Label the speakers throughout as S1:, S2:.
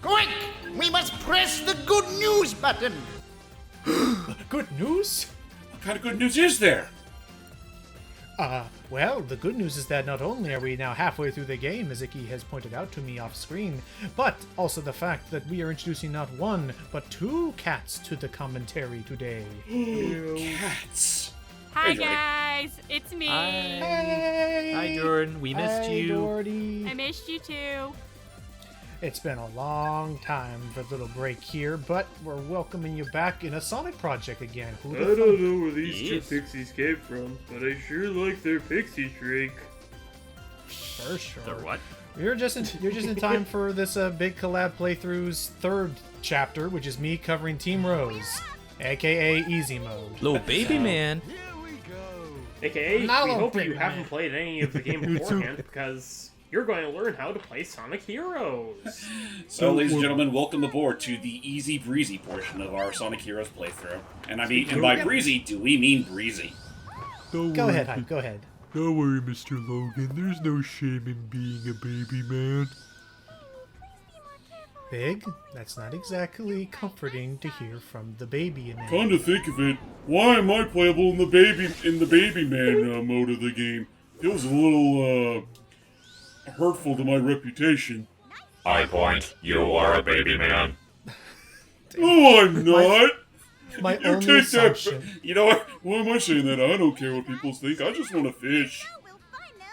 S1: Quick! We must press the good news button!
S2: Good news?
S3: What kind of good news is there?
S2: Well, the good news is that not only are we now halfway through the game, as Icky has pointed out to me off screen, but also the fact that we are introducing not one, but two cats to the commentary today.
S3: Cats.
S4: Hi
S3: Hey, Jordan.
S4: guys, it's me.
S2: Hey!
S5: Hi, Jordan. We missed
S2: Hey,
S5: you.
S2: Doherty.
S4: I missed you too.
S2: It's been a long time for a little break here, but we're welcoming you back in a Sonic project again.
S6: I don't know where these two pixies came from, but I sure like their pixie drink.
S2: For sure.
S5: They're what?
S2: You're just in time for this big collab playthrough's third chapter, which is me covering Team Rose, aka Easy Mode.
S5: Little baby man.
S6: AKA,
S2: Not a
S6: we
S2: little
S6: hope you
S2: bit,
S6: haven't
S2: man.
S6: played any of the game beforehand, because you're going to learn how to play Sonic Heroes.
S3: So, ladies and gentlemen, welcome aboard to the easy breezy portion of our Sonic Heroes playthrough. And by breezy, do we mean breezy?
S2: Go ahead, Hype, go ahead.
S7: Don't worry, Mr. Logan. There's no shame in being a baby man.
S2: Big? That's not exactly comforting to hear from the baby man.
S3: Come to think of it, why am I playable in the baby man mode of the game? Feels a little hurtful to my reputation.
S8: High Point, you are a baby man.
S3: No, I'm not.
S2: My
S3: You
S2: only
S3: take that.
S2: assumption,
S3: You know what? Why am I saying that? I don't care what people think. I just want to fish.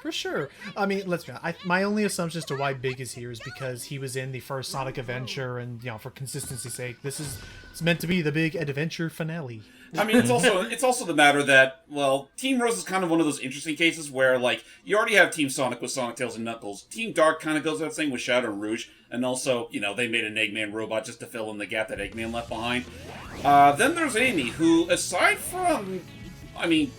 S2: for sure. I mean, let's be honest. My only assumption as to why Big is here is because he was in the first Sonic Adventure, and for consistency's sake, it's meant to be the big adventure finale.
S3: I mean, it's also the matter that, well, Team Rose is kind of one of those interesting cases where, like, you already have Team Sonic with Sonic, Tails, and Knuckles. Team Dark kind of goes that same with Shadow and Rouge, and also, they made an Eggman robot just to fill in the gap that Eggman left behind. Then there's Amy, who, aside from the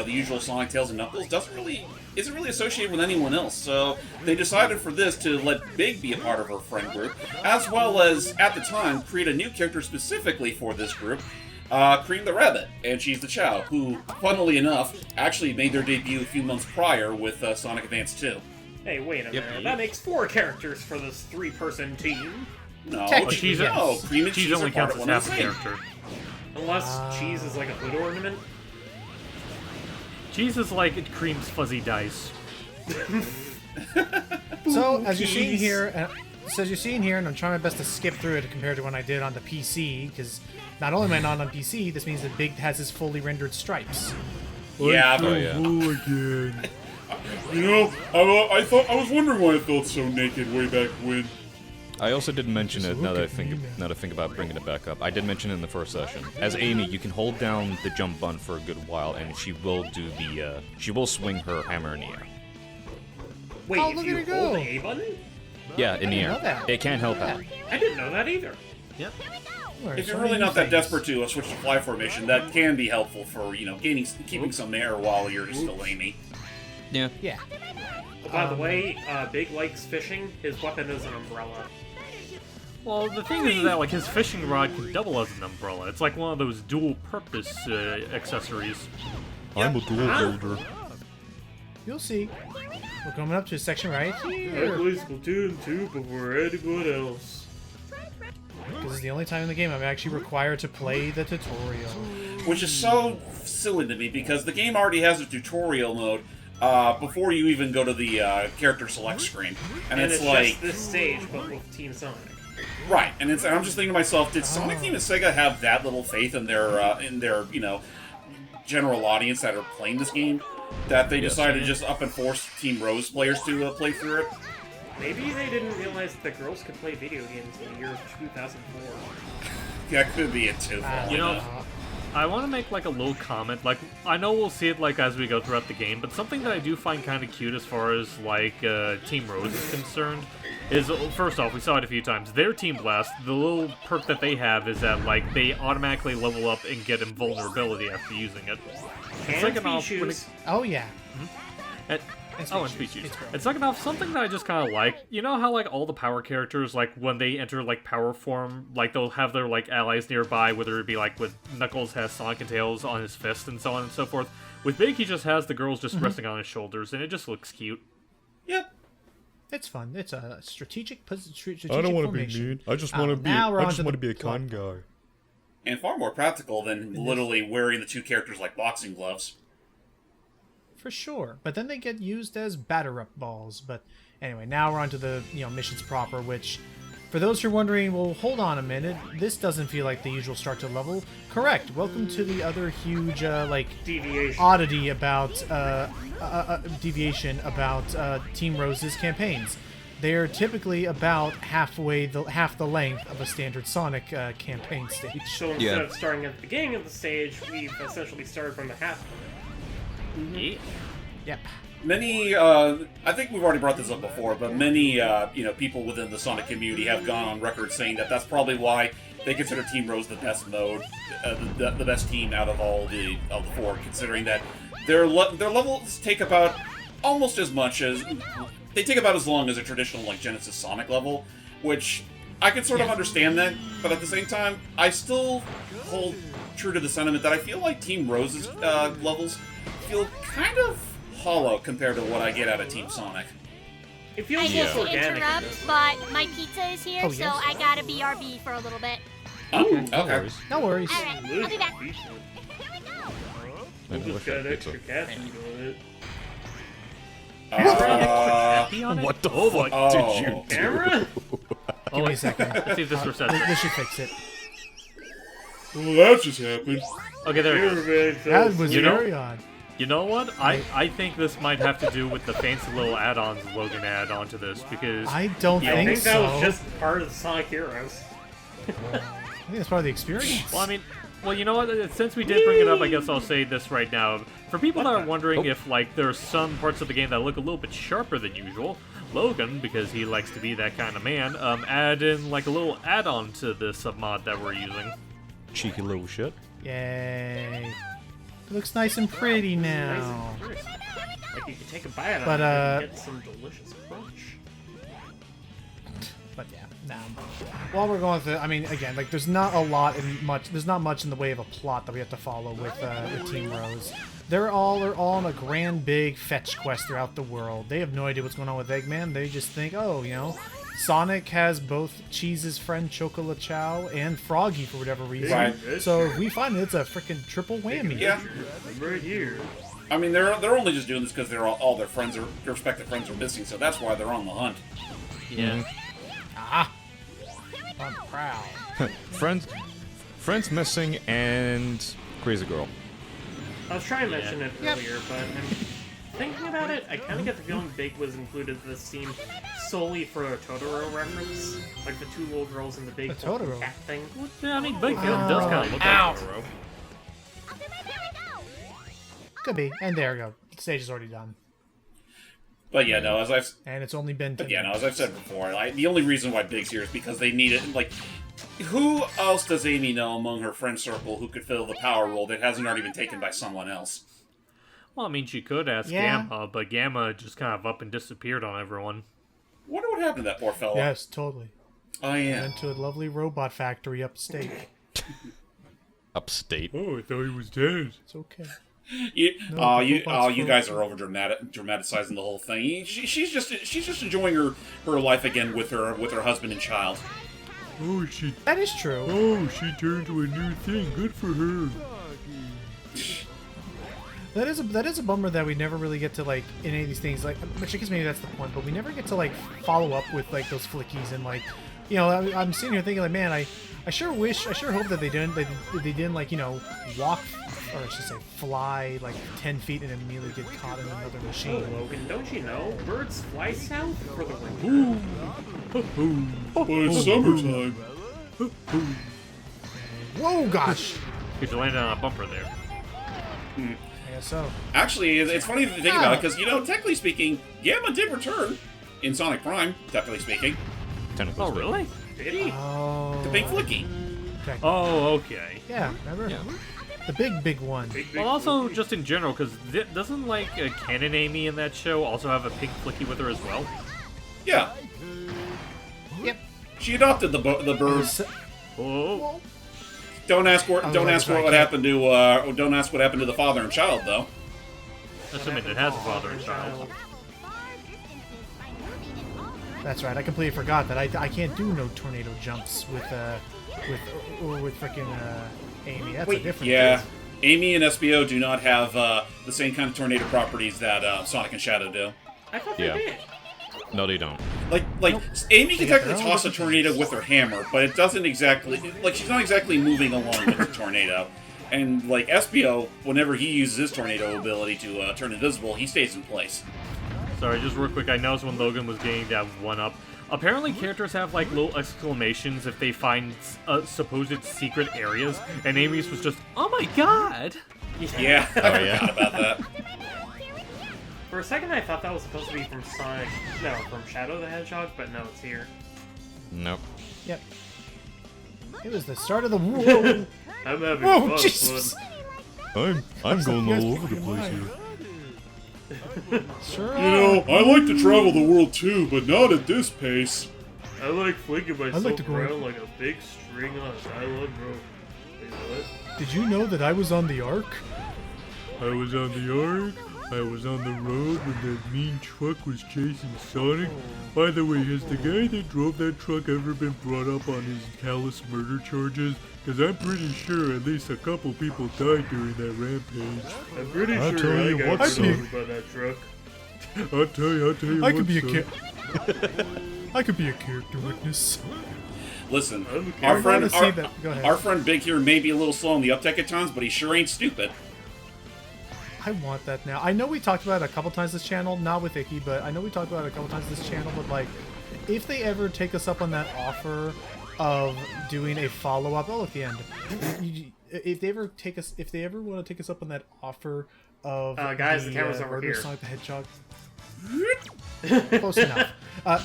S3: usual Sonic, Tails, and Knuckles, isn't really associated with anyone else. So they decided for this to let Big be a part of her friend group, as well as, at the time, create a new character specifically for this group, Cream the Rabbit, and she's the Chow, who, funnily enough, actually made their debut a few months prior with Sonic Advance 2.
S6: Hey, wait a minute. That makes 4 characters for this 3-person team.
S3: No,
S2: Technically,
S3: Cream and Cheese
S5: only
S3: are part
S5: counts
S3: of
S5: as
S3: one
S5: half
S3: and
S5: a
S3: the same.
S5: character.
S6: Unless cheese is like a hood ornament.
S5: Cheese is like Cream's fuzzy dice.
S2: So as you're seeing here, and I'm trying my best to skip through it compared to when I did on the PC, because not only am I not on PC, this means that Big has his fully rendered stripes.
S3: Yeah, but
S7: Oh, again.
S3: I was wondering why I felt so naked way back when.
S9: I also didn't mention it now that I think
S2: man.
S9: now that I think about bringing it back up. I did mention it in the first session. As Amy, you can hold down the jump button for a good while, and she will she will swing her hammer in the air.
S6: Wait,
S2: Oh,
S6: if
S2: look
S6: you
S2: at her
S6: hold
S2: go.
S6: the A button?
S9: Yeah, in the
S2: didn't
S9: air.
S2: know that.
S9: It can't help out.
S6: I didn't know that either.
S5: Yep.
S3: If you're really not that desperate to switch to fly formation, that can be helpful for, keeping some air while you're still Amy.
S9: Yeah.
S2: Yeah.
S6: Oh, by the way, Big likes fishing. His weapon is an umbrella.
S5: Well, the thing is that, like, his fishing rod can double as an umbrella. It's like one of those dual-purpose accessories.
S7: I'm a dual builder.
S2: You'll see. We're coming up to a section right
S6: I
S2: here.
S6: play Splatoon 2 before anyone else.
S2: This is the only time in the game I'm actually required to play the tutorial.
S3: Which is so silly to me, because the game already has a tutorial mode before you even go to the character select screen. And it's like...
S6: just this stage, but with Team Sonic.
S3: Right, and I'm just thinking to myself, did Sonic Team and Sega have that little faith in their general audience that are playing this game, that they decided to just up and force Team Rose players to play through it?
S6: Maybe they didn't realize that girls could play video games in the year 2004.
S3: That could be it too.
S5: You know, I want to make, like, a little comment. Like, I know we'll see it, like, as we go throughout the game, but something that I do find kind of cute as far as, like, Team Rose is concerned is, first off, we saw it a few times. Their Team Blast, the little perk that they have is that, like, they automatically level up and get invulnerability after using it.
S6: And Pichu's.
S2: Oh yeah.
S5: And
S2: Speed
S5: Speed
S2: Shoes.
S5: Shoes.
S2: It's great.
S5: And second off, something that I just kind of like, you know how, like, all the power characters, like, when they enter, like, power form, like, they'll have their, like, allies nearby, whether it be, like, with Knuckles has Sonic and Tails on his fist and so on and so forth. With Big, he just has the girls just resting on his shoulders, and it just looks cute.
S3: Yep.
S2: It's fun. It's a strategic strategic
S7: I don't want to be
S2: formation.
S7: mean. I just want to be.
S2: Now we're
S7: I
S2: on
S7: just
S2: to
S7: want to
S2: the
S7: be a con
S2: plot.
S7: guy.
S3: And far more practical than literally wearing the two characters like boxing gloves.
S2: For sure. But then they get used as batter-up balls. But anyway, now we're on to the missions proper, which, for those who are wondering, well, hold on a minute, this doesn't feel like the usual start to level. Correct. Welcome to the other huge,
S6: Deviation.
S2: oddity about, deviation about Team Rose's campaigns. They're typically about half the length of a standard Sonic campaign stage.
S6: So instead of starting at the beginning of the stage, we've essentially started from the half.
S5: Yeah.
S2: Yep.
S3: Many, I think we've already brought this up before, but many, people within the Sonic community have gone on record saying that that's probably why they consider Team Rose the best mode, the best team out of all the four, considering that their levels take about almost as much as they take about as long as a traditional Genesis Sonic level, which I can sort of understand that, but at the same time, I still hold true to the sentiment that I feel like Team Rose's levels feel kind of hollow compared to what I get out of Team Sonic.
S6: It
S4: I
S6: feels
S4: hate
S6: less
S4: to
S6: organic.
S4: interrupt, but my pizza is here,
S2: Oh,
S4: so
S2: yes?
S4: I gotta BRB for a little bit.
S3: Okay.
S2: No worries.
S4: Alright, I'll be back.
S6: We'll just got extra caffeine on it.
S9: What the
S5: Oh boy.
S9: fuck did you do?
S6: Camera?
S2: Give me a second.
S5: Let's see if this resets it.
S2: This should fix it.
S7: Well, that just happened.
S5: Okay, there it is.
S2: That was
S5: You know-
S2: very odd.
S5: You know what? I think this might have to do with the fancy little add-ons Logan added onto this, because
S2: I don't
S6: I
S2: think
S6: think that
S2: so.
S6: was just part of the Sonic Heroes.
S2: I think that's part of the experience.
S5: well, I mean, you know what? Since we did bring it up, I guess I'll say this right now. For people that are wondering if there's some parts of the game that look a little bit sharper than usual, Logan, because he likes to be that kind of man, add in a little add-on to this mod that we're using.
S9: Cheeky little shit.
S2: Yay. It looks nice and pretty now.
S6: Nice and crisp. Like you could take a bite out
S2: But,
S6: of it and get some delicious crunch.
S2: But yeah, now while we're going through, I mean, again, there's not much in the way of a plot that we have to follow with Team Rose. They're all on a grand big fetch quest throughout the world. They have no idea what's going on with Eggman. They just think, Sonic has both Cheese's friend Chocola Chow and Froggy for whatever reason.
S3: Right.
S2: So if we find it's a freaking triple whammy.
S3: Yeah.
S6: Right here.
S3: I mean, they're only just doing this because all their friends, their respective friends, are missing, so that's why they're on the hunt.
S5: Yeah.
S2: Ah. I'm proud.
S9: Friends missing and crazy girl.
S6: I was trying to mention it earlier, but thinking about it, I kind of get the feeling Big was included in this team solely for a Totoro reference. Like the two little girls in the big
S2: A Totoro?
S6: cat thing.
S5: Yeah, I mean, Big does kind of look
S2: Ow.
S5: like Totoro.
S2: Could be. And there we go. The stage is already done.
S3: But yeah, no,
S2: And it's only been 10
S3: as I've said before, the only reason why Big's here is because they need it. Who else does Amy know among her friend circle who could fill the power role that hasn't already been taken by someone else?
S5: Well, I mean, she could ask
S2: Yeah.
S5: Gamma, but Gamma just kind of up and disappeared on everyone.
S3: Wonder what happened to that poor fella.
S2: Yes, totally.
S3: Oh yeah.
S2: Went to a lovely robot factory upstate.
S9: Upstate.
S7: Oh, I thought he was dead.
S2: It's okay.
S3: You
S2: robots
S3: guys are over dramatizing the whole thing. She's just enjoying her life again with her husband and child.
S7: Oh, she
S2: That is true.
S7: turned to a new thing. Good for her.
S2: That is a bummer that we never really get to in any of these things which I guess maybe that's the point, but we never get to follow up with those flickies and I'm sitting here thinking man, I sure hope that they didn't walk, or I should say fly 10 feet and immediately get caught in another machine.
S6: Logan, don't you know? Birds fly south for the winter.
S7: But it's summertime.
S2: Whoa, gosh.
S5: Because you landed on a bumper there.
S2: I guess so.
S3: Actually, it's funny to think about it because technically speaking, Gamma did return in Sonic Prime. Technically speaking,
S9: Technically
S5: Oh,
S9: speaking.
S5: really?
S6: Did he?
S2: Oh.
S3: the Big Flicky.
S2: Okay.
S5: Oh, okay.
S2: Yeah, remember?
S9: Yeah.
S2: The big one.
S6: Big
S5: Well, also,
S6: Flicky.
S5: just in general, because doesn't, Canon Amy in that show also have a pink flicky with her as well?
S3: Yeah,
S2: Yep.
S3: she adopted the birds.
S5: Oh,
S3: Don't ask what
S2: Don't ask what
S3: happened to the father and child though.
S5: assuming it has a father and child.
S2: That's right. I completely forgot that I can't do no tornado jumps with freaking Amy. That's a different.
S3: Yeah. Amy and SBO do not have the same kind of tornado properties that Sonic and Shadow do.
S6: I thought they did.
S9: No, they don't.
S3: Like Amy can technically toss a tornado with her hammer, but it doesn't exactly she's not exactly moving along with the tornado. And like SBO, whenever he uses his tornado ability to turn invisible, he stays in place.
S5: Sorry, just real quick, I noticed when Logan was getting that 1-up. Apparently characters have like little exclamations if they find supposed secret areas, and Amy's was just, oh my god!
S3: Yeah, I forgot about that.
S6: For a second, I thought that was supposed to be from Sonic. No, from Shadow the Hedgehog, but no, it's here.
S9: Nope.
S2: Yep. It was the start of the war.
S6: I'm having
S2: Whoa,
S6: fun,
S2: Jesus!
S7: I'm going all over the place here.
S2: Sure.
S7: You know, I like to travel the world too, but not at this pace.
S6: I like flinging myself
S2: to go
S6: around like a big string on a nylon rope. Wait, what?
S2: Did you know that I was on the Ark?
S7: I was on the Ark. I was on the road when that mean truck was chasing Sonic. By the way, has the guy that drove that truck ever been brought up on his callous murder charges? Because I'm pretty sure at least a couple people died during that rampage. I'm pretty sure I got killed by that truck. I'll tell you
S2: I
S7: what,
S2: could be
S7: son.
S2: I could be a character witness.
S3: Listen,
S2: I
S3: our friend,
S2: wanna see that. Go ahead.
S3: our friend Big here may be a little slow on the uptake at times, but he sure ain't stupid.
S2: I want that now. I know we talked about it a couple times this channel, not with Icky, but I know we talked about it a couple times this channel, but like, if they ever take us up on that offer of doing a follow-up, oh, at the end, if they ever want to take us up on that offer of
S6: guys, the camera's over
S2: Murder
S6: here.
S2: Sonic the Hedgehog, close enough.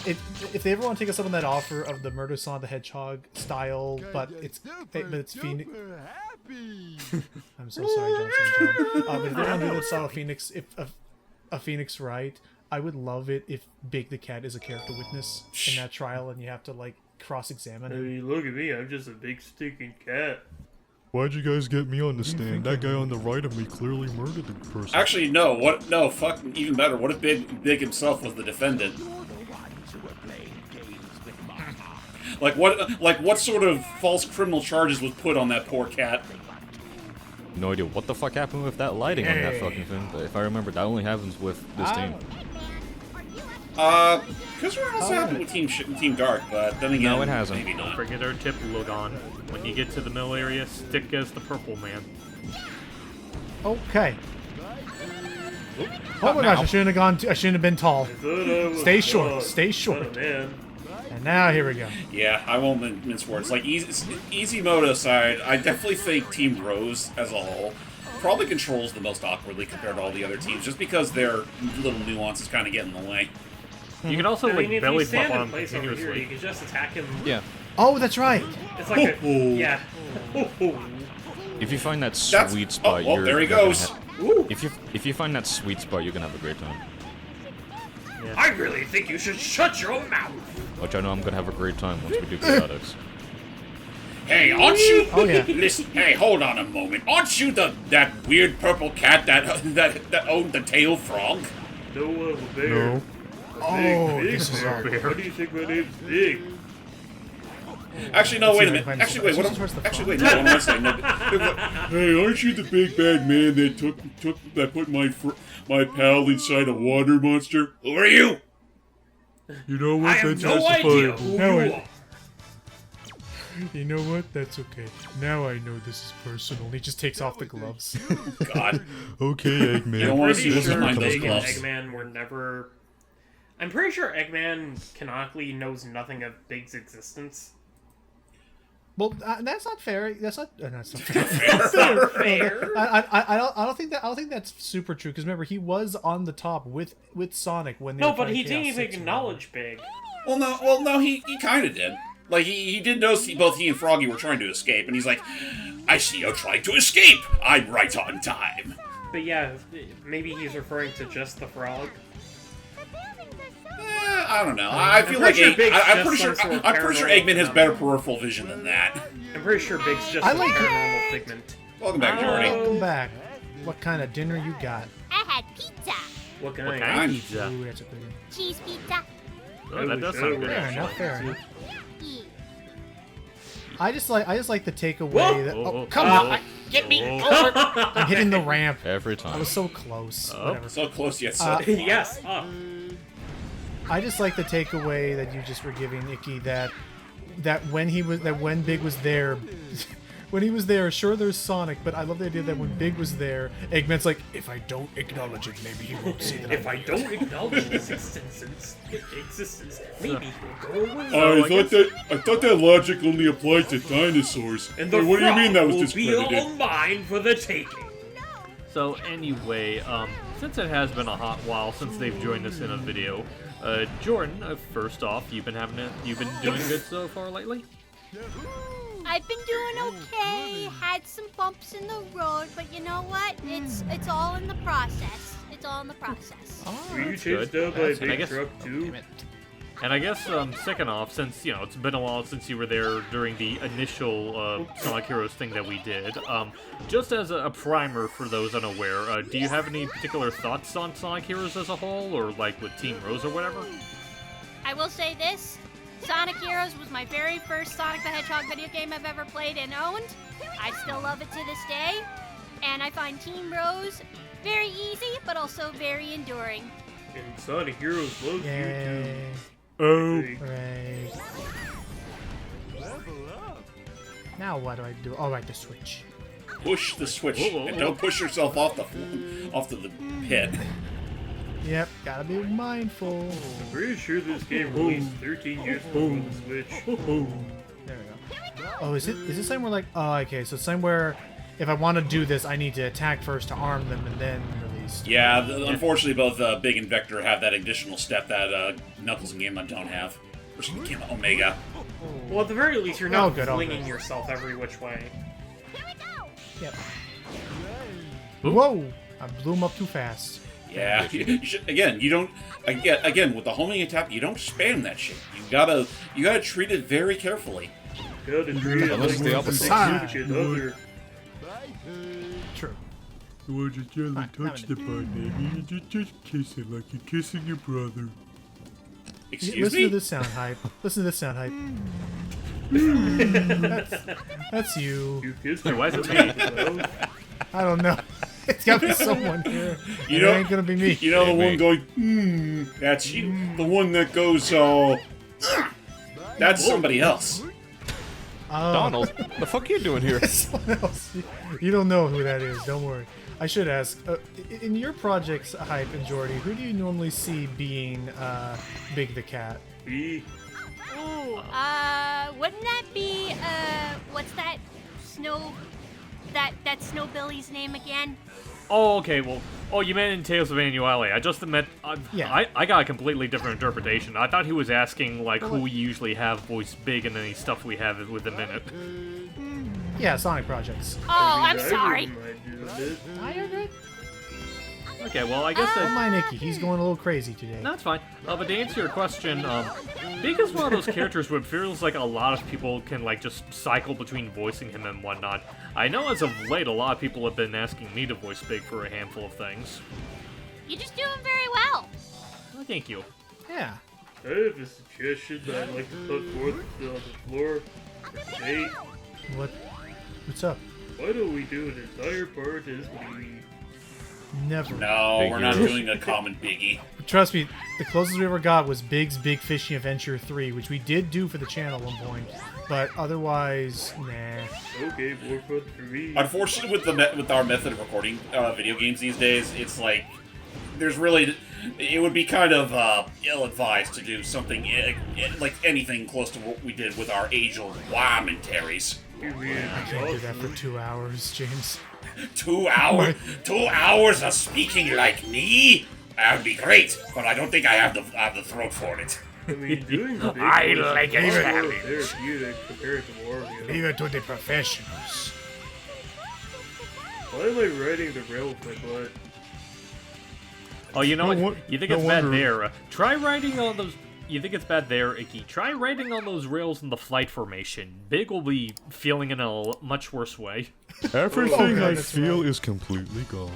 S2: If they ever want to take us up on that offer of the Murder Sonic the Hedgehog style, but it's Phoenix. I'm so sorry, Johnson. But if they want to do that style of Phoenix, if a Phoenix Wright, I would love it if Big the Cat is a character witness in that trial, and you have to like cross-examine him.
S6: Hey, look at me, I'm just a big stinking cat.
S7: Why'd you guys get me on the stand? That guy on the right of me clearly murdered the person.
S3: Actually, no. What? No. Fuck. Even better. What if Big himself was the defendant? Like what sort of false criminal charges was put on that poor cat?
S9: No idea what the fuck happened with that lighting on that fucking thing, but if I remember, that only happens with this team.
S3: Because we're also happened with Team Dark, but then again,
S9: No, it hasn't.
S3: maybe not.
S5: Forget our tip, Logan. When you get to the middle area, stick as the purple man.
S2: Okay. Oh my gosh! I shouldn't have gone. I shouldn't have been tall. Stay short. Stay short. And now here we go.
S3: Yeah, I won't mince words. Like easy mode aside, I definitely think Team Rose as a whole probably controls the most awkwardly compared to all the other teams, just because their little nuances kind of get in the way.
S5: You can also like
S6: if
S5: belly
S6: you stand
S5: flop
S6: in
S5: on him
S6: place over here,
S5: continuously.
S6: you can just attack him.
S9: Yeah.
S2: Oh, that's right.
S6: It's like yeah.
S9: If you find that sweet spot,
S3: well, there he goes.
S9: If you find that sweet spot, you're gonna have a great time.
S5: Yeah.
S6: I really think you should shut your mouth.
S9: Which I know I'm gonna have a great time once we do Chaotix.
S3: Hey, aren't you?
S2: Oh yeah.
S3: Listen, hey, hold on a moment. Aren't you that weird purple cat that owned the tail frog?
S6: No, a bear.
S7: No.
S2: Oh, this is
S6: Why do you think my name's Big?
S3: Actually, no. Wait a
S2: see if I
S3: minute.
S2: can
S3: Actually,
S2: find
S3: wait.
S2: this.
S3: What?
S2: This is
S3: Actually, wait. No. What am I saying? No,
S7: Hey, aren't you the big bad man that put my pal inside a water monster?
S3: who are you?
S7: You know what?
S6: I have
S7: That's
S6: no idea
S7: justifiable.
S6: who
S2: Now
S6: you
S2: I-
S6: are.
S2: You know what? That's okay. Now I know this is personal. He just takes off the gloves.
S3: God.
S7: Okay, Eggman.
S3: You don't want to see
S6: Pretty
S3: what's
S6: sure
S3: behind those
S6: Big and
S3: gloves.
S6: Eggman were never. I'm pretty sure Eggman canonically knows nothing of Big's existence.
S2: Well, that's not fair. That's not fair.
S6: That's not fair.
S2: I don't think that's super true. Because remember, he was on the top with Sonic when they
S6: No,
S2: were
S6: but
S2: fighting
S6: he didn't
S2: Chaos
S6: even
S2: 6 or
S6: acknowledge Big.
S3: Well, no. He kind of did. Like he did notice both he and Froggy were trying to escape, and he's like, "I see you're trying to escape. I'm right on time."
S6: But yeah, maybe he's referring to just the frog.
S3: I don't know. I feel like
S6: pretty sure Big's
S3: I'm
S6: just
S3: pretty
S6: some
S3: sure
S6: sort of
S3: Eggman has
S6: paranormal
S3: better peripheral vision than that.
S6: I'm pretty sure Big's just
S2: I
S6: a
S2: like it.
S6: paranormal figment.
S3: Welcome back, Jordy.
S2: Welcome back. What kind of dinner you got?
S4: I had pizza.
S6: What
S5: What
S6: kind?
S5: kind of pizza?
S2: Ooh, that's a good one.
S4: Cheese pizza.
S5: Oh, that does sound good.
S2: Fair
S5: actually.
S2: enough, fair enough.
S4: E.
S2: I just like the takeaway that. Oh, come
S5: oh,
S2: on!
S1: Get me
S5: oh.
S1: over.
S2: I'm hitting the ramp.
S9: Every
S2: I
S9: time.
S2: was so close.
S5: Oh.
S2: Whatever.
S3: So close yet so.
S6: Yes.
S2: I just like the takeaway that you just were giving Icky that when Big was there, when he was there, sure there's Sonic, but I love the idea that when Big was there, Eggman's like, if I don't acknowledge it, maybe he won't see that.
S6: If I don't acknowledge his existence, maybe he'll go away.
S7: I thought that logic only applied to dinosaurs.
S6: And the
S7: what do you mean that was
S6: will be all
S7: discredited?
S6: mine for the taking.
S5: So anyway, since it has been a hot while since they've joined us in a video, Jordan, first off, you've been doing good so far lately?
S4: I've been doing okay. Had some bumps in the road, but you know what? It's all in the process. It's all in the process.
S6: Were you
S5: That's
S6: chased
S5: good.
S6: out by a
S5: And I
S6: big
S5: guess-
S6: truck too?
S5: And I guess, second off, since, it's been a while since you were there during the initial Sonic Heroes thing that we did, just as a primer for those unaware, do you have any particular thoughts on Sonic Heroes as a whole, or like with Team Rose or whatever?
S4: I will say this. Sonic Heroes was my very first Sonic the Hedgehog video game I've ever played and owned. I still love it to this day. And I find Team Rose very easy, but also very enduring.
S6: And Sonic Heroes loves you
S2: Yay.
S7: Oh,
S2: Hooray. Now what do I do? Oh, right, the switch.
S3: Push the switch
S5: Whoa, whoa,
S3: and
S5: whoa.
S3: don't push yourself off the pit.
S2: Yep, gotta be mindful.
S6: I'm pretty sure this game released 13 years before the Switch.
S2: There we go. Oh, is it something where like, oh, okay, so it's something where if I want to do this, I need to attack first to arm them and then release.
S3: Yeah, unfortunately, both Big and Vector have that additional step that Knuckles and Game don't have. Or Game Omega.
S6: Well, at the very least, you're not
S2: good,
S6: flinging
S2: good.
S6: yourself every which way.
S2: Yep. Whoa! I blew him up too fast.
S3: Yeah, you should, again, you don't. Again, with the homing attack, you don't spam that shit. You gotta treat it very carefully.
S6: Gotta treat it
S9: Unless
S6: like
S9: the
S6: the
S9: opposite.
S6: significant other.
S2: True.
S7: you want to gently
S2: Fine,
S7: touch the part, maybe, and just kiss it like you're kissing your brother.
S3: Excuse
S2: Listen
S3: me.
S2: to this sound hype. Listen to this sound hype. That's you.
S6: You kissed
S5: Wait, why is it me?
S6: me?
S2: I don't know. It's gotta be someone here.
S3: You
S2: It
S3: know-
S2: ain't gonna be me.
S3: You know the
S9: Hey,
S3: one going, that's you. The one that goes, that's somebody else.
S2: Oh,
S9: Donald, the fuck you doing here?
S2: someone else. You don't know who that is. Don't worry. I should ask. In your projects, Hype and Jordy, who do you normally see being Big the Cat?
S6: Me?
S4: Ooh, wouldn't that be, what's that that Snowbilly's name again?
S5: Oh, okay, well, you meant in Tales of Annuale. I just meant,
S2: Yeah.
S5: I got a completely different interpretation. I thought he was asking, like, who we usually have voice Big and any stuff we have with him in it.
S2: Yeah, Sonic projects.
S4: Oh, I'm
S6: I
S4: sorry.
S6: wouldn't mind doing this.
S2: You're good.
S5: Okay, well, I guess
S2: Don't
S5: that...
S2: mind Nicky. He's going a little crazy today.
S5: No, it's fine. But to answer your question, Big is one of those characters where it feels like a lot of people can, like, just cycle between voicing him and whatnot. I know as of late, a lot of people have been asking me to voice Big for a handful of things.
S4: You just do him very well.
S5: Well, thank you.
S2: Yeah.
S6: I have a suggestion that I'd like to put forth on the floor for debate.
S2: What's up?
S6: Why don't we do an entire part as me?
S2: Never.
S3: No,
S9: Big
S3: we're not
S9: heroes.
S3: doing a common biggie.
S2: Trust me, the closest we ever got was Big's Big Fishing Adventure 3, which we did do for the channel at one point. But otherwise, nah.
S6: Okay, more fun for me.
S3: Unfortunately, with our method of recording video games these days, it's like there's really it would be kind of ill-advised to do something like anything close to what we did with our age-old commentaries.
S6: You mean
S2: I can't do that for 2 hours, James.
S3: 2 hours, 2 hours of speaking like me. That would be great, but I don't think I have the throat for it.
S6: I mean, doing the big
S1: I
S6: voice
S1: like
S6: is
S1: it
S6: more
S1: savage.
S6: therapeutic compared to Wario.
S2: Leave it to the professionals.
S6: Why am I riding the rail with my butt?
S5: Oh, you know
S2: No
S5: what?
S2: won-
S5: You think
S2: no
S5: it's bad
S2: wonder-
S5: there. Try riding on those... You think it's bad there, Icky? Try riding on those rails in the flight formation. Big will be feeling it in a much worse way.
S7: Everything
S2: God,
S7: I
S2: that's
S7: feel is completely gone.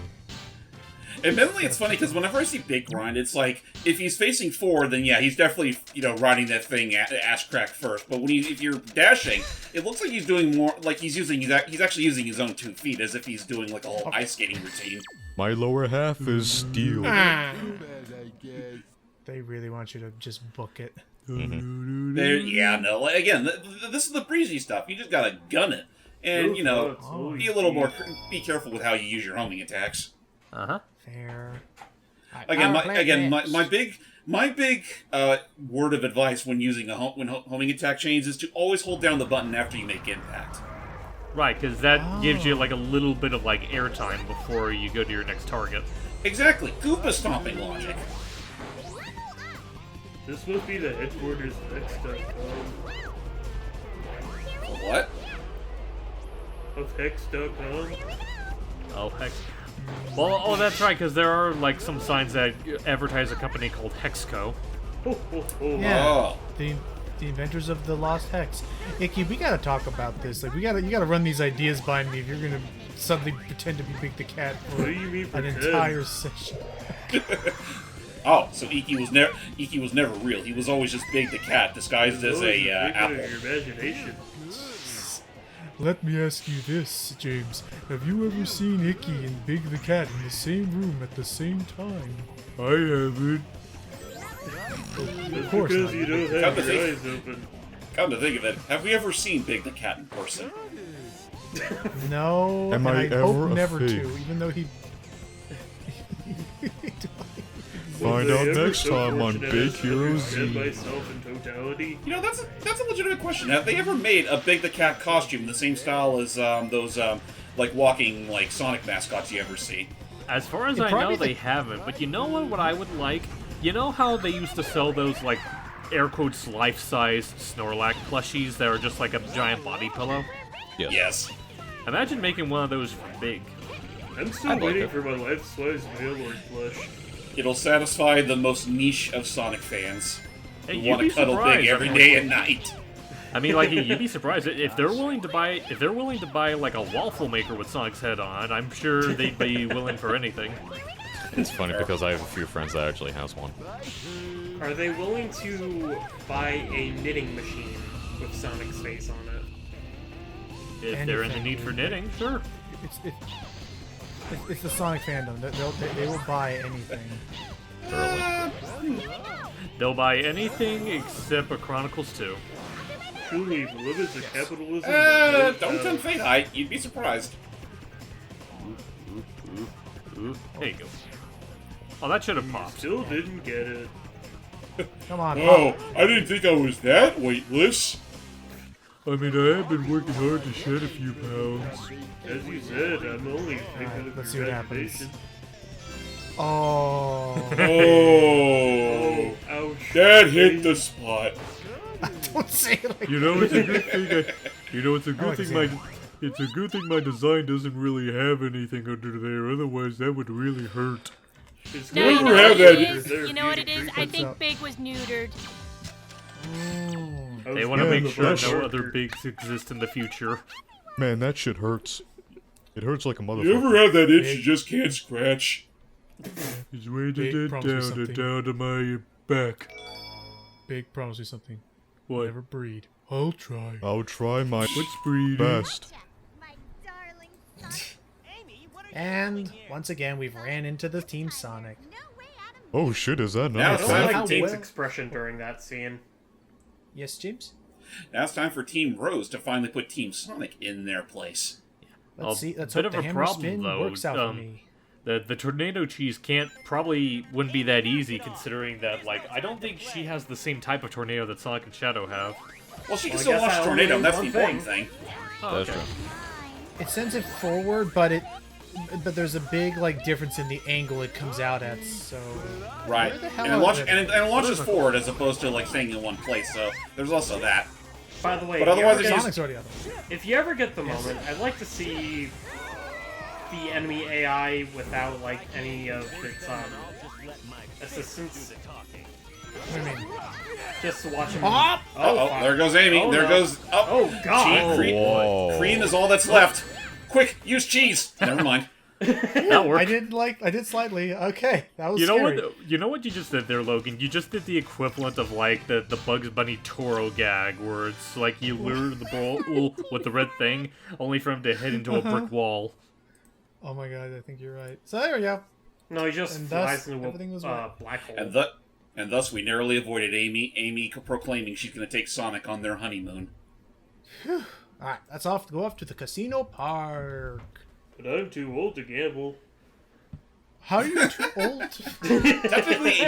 S3: Admittedly, it's funny because whenever I see Big grind, it's like if he's facing forward, then yeah, he's definitely riding that thing ass crack first. But if you're dashing, it looks like he's doing more like he's actually using his own 2 feet as if he's doing like a whole ice skating routine.
S7: My lower half is steel.
S2: They really want you to just book it.
S3: Yeah, no. Again, this is the breezy stuff. You just gotta gun it, and be a little more be careful with how you use your homing attacks.
S2: Fair.
S3: My big word of advice when using when homing attack chains is to always hold down the button after you make impact.
S5: Right, because that gives you like a little bit of like airtime before you go to your next target.
S3: Exactly, Koopa stomping logic.
S6: This must be the headquarters of Hex.com.
S3: What?
S6: Of Hex.com?
S5: Oh, heck. Well, oh, that's right, because there are like some signs that advertise a company called Hexco.
S2: Yeah. The inventors of the Lost Hex. Icky, we gotta talk about this. Like, you gotta run these ideas by me if you're gonna suddenly pretend to be Big the Cat for an entire session.
S3: Oh, so Iki was never real. He was always just Big the Cat disguised as a apple.
S6: Your imagination.
S2: Let me ask you this, James. Have you ever seen Icky and Big the Cat in the same room at the same time?
S7: I haven't.
S2: Of course
S6: Because
S2: not.
S6: you don't have your eyes open.
S3: Come to think of it, have we ever seen Big the Cat in person?
S2: No,
S7: Am
S2: and
S7: I
S2: I
S7: ever
S2: hope
S7: a
S2: never
S7: fake?
S2: to, even though he...
S7: Find out next time on Big Hero Z.
S6: Myself in totality.
S3: That's a legitimate question. Have they ever made a Big the Cat costume in the same style as those like walking like Sonic mascots you ever see?
S5: As far as I know, they haven't. But you know what I would like? You know how they used to sell those like air quotes life-size Snorlax plushies that are just like a giant body pillow?
S3: Yes.
S5: Imagine making one of those for Big.
S6: I'm still waiting for my life-size Mailord plush.
S3: It'll satisfy the most niche of Sonic fans
S5: Hey,
S3: who want to cuddle Big every day and night.
S5: I mean, like, you'd be surprised if they're willing to buy. If they're willing to buy like a waffle maker with Sonic's head on, I'm sure they'd be willing for anything.
S9: It's funny because I have a few friends that actually has one.
S6: Are they willing to buy a knitting machine with Sonic's face on it?
S5: If they're in the need for knitting, sure.
S2: It's the Sonic fandom. They will buy anything.
S5: They'll buy anything except a Chronicles 2.
S6: Truly, the limits of capitalism.
S3: Don't tempt fate high. You'd be surprised.
S5: There you go. Oh, that should have popped.
S6: Still didn't get it.
S2: Come on.
S3: Oh, I didn't think I was that weightless.
S7: I mean, I have been working hard to shed a few pounds.
S6: As you said, I'm only thinking of
S2: let's see
S6: your
S2: what happens.
S6: imagination.
S2: Oh.
S3: Oh,
S6: Ouch.
S3: that hit the spot.
S2: Don't say it like
S7: You know, it's a good thing. It's a
S2: like
S7: good
S2: to
S7: thing.
S2: see
S7: It's a good thing my design doesn't really have anything under there. Otherwise, that would really hurt.
S6: It's
S4: No,
S6: good
S4: you know
S6: to
S4: what
S6: have
S4: it
S6: that
S4: is?
S6: in
S4: You know what it is? I
S2: What's
S4: think
S2: up?
S4: Big was neutered.
S5: They want to make sure
S7: that's
S5: no
S7: true.
S5: other Bigs exist in the future.
S7: Man, that shit hurts. It hurts like a motherfucker.
S3: You ever have that itch you just can't scratch?
S7: It's weighted
S2: Big
S7: it
S2: promise me
S7: down
S2: something.
S7: to my back.
S2: Big, promise me something.
S7: What?
S2: Never breed. I'll try.
S7: I'll try my best.
S2: And once again, we've ran into the Team Sonic.
S7: Oh shit, is that
S3: Now
S7: not
S3: it's
S6: I
S3: time
S6: don't
S3: for
S6: like
S3: team.
S6: Dane's expression during that scene.
S2: Yes, James?
S3: Now it's time for Team Rose to finally put Team Sonic in their place.
S2: Let's see. Let's
S5: bit
S2: hope
S5: of
S2: the
S5: a
S2: hammer
S5: problem,
S2: spin
S5: though.
S2: works out for me.
S5: The tornado cheese wouldn't be that easy considering that, like, I don't think she has the same type of tornado that Sonic and Shadow have.
S3: Well, she can
S6: Well, I
S3: still
S6: guess
S3: launch
S6: I only
S3: tornado.
S6: need
S3: That's the
S6: one
S3: important thing.
S5: Oh,
S9: That's
S5: okay.
S9: true.
S2: It sends it forward, but there's a big like difference in the angle it comes out at. So
S3: Right,
S2: Where the hell
S3: and it,
S2: are
S3: launch,
S2: the-
S3: and it launches forward as opposed to like staying in one place. So there's also that.
S6: By the way,
S3: But otherwise
S6: if
S3: it's
S6: you ever
S2: Sonic's already out.
S6: if you ever get the moment, I'd like to see the enemy AI without like any of its assistance.
S2: What do you mean?
S6: Just to watch him.
S2: Ah!
S3: Oh,
S6: fuck.
S3: there goes Amy.
S6: Oh,
S3: there
S6: no.
S3: goes. Oh,
S6: Oh god!
S3: Cream,
S9: Whoa.
S3: cream is all that's left. Quick, use cheese. Never mind.
S5: That worked.
S2: I did slightly. Okay, that was
S5: You know
S2: scary.
S5: what? You know what you just did there, Logan? You just did the equivalent of like the Bugs Bunny Toro gag, where it's like you lure the bull with the red thing, only for him to hit into a brick wall.
S2: Oh my god, I think you're right. So there we go.
S6: No, he just
S2: And
S6: flies
S2: thus,
S6: into
S2: everything was
S6: a
S2: right.
S6: black hole.
S3: And thus we narrowly avoided Amy proclaiming she's going to take Sonic on their honeymoon.
S2: Alright, let's go off to the casino park.
S6: But I'm too old to gamble.
S2: How are you too old?
S3: Technically,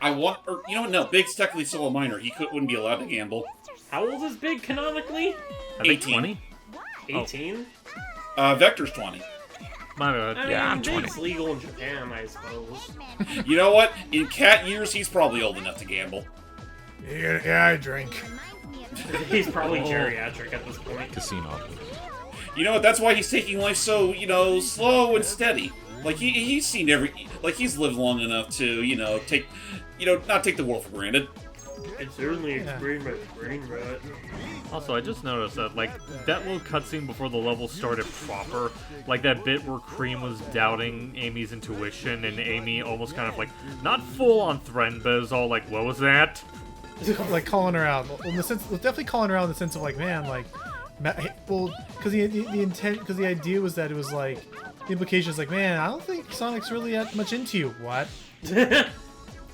S3: I want, or you know what? No, Big's technically still a minor. He wouldn't be allowed to gamble.
S6: How old is Big canonically?
S5: I think
S3: 18.
S5: 20.
S6: 18?
S3: Vector's 20.
S5: My bad.
S6: I mean,
S5: Yeah, I'm 20.
S6: Big's legal in Japan, I suppose.
S3: You know what? In cat years, he's probably old enough to gamble.
S2: Yeah, I drink.
S6: He's probably geriatric at this point.
S9: Casino.
S3: You know what? That's why he's taking life so, slow and steady. Like, he's seen he's lived long enough to, not take the world for granted.
S6: It certainly explained my brain rot.
S5: Also, I just noticed that, like, that little cutscene before the level started proper, like that bit where Cream was doubting Amy's intuition, and Amy almost kind of, like, not full on threatened, but is all like, what was that?
S2: Like calling her out. Well, in the sense, definitely calling her out in the sense of like, man, like, well, because the intent, because the idea was that it was like, the implication is like, man, I don't think Sonic's really that much into you. What?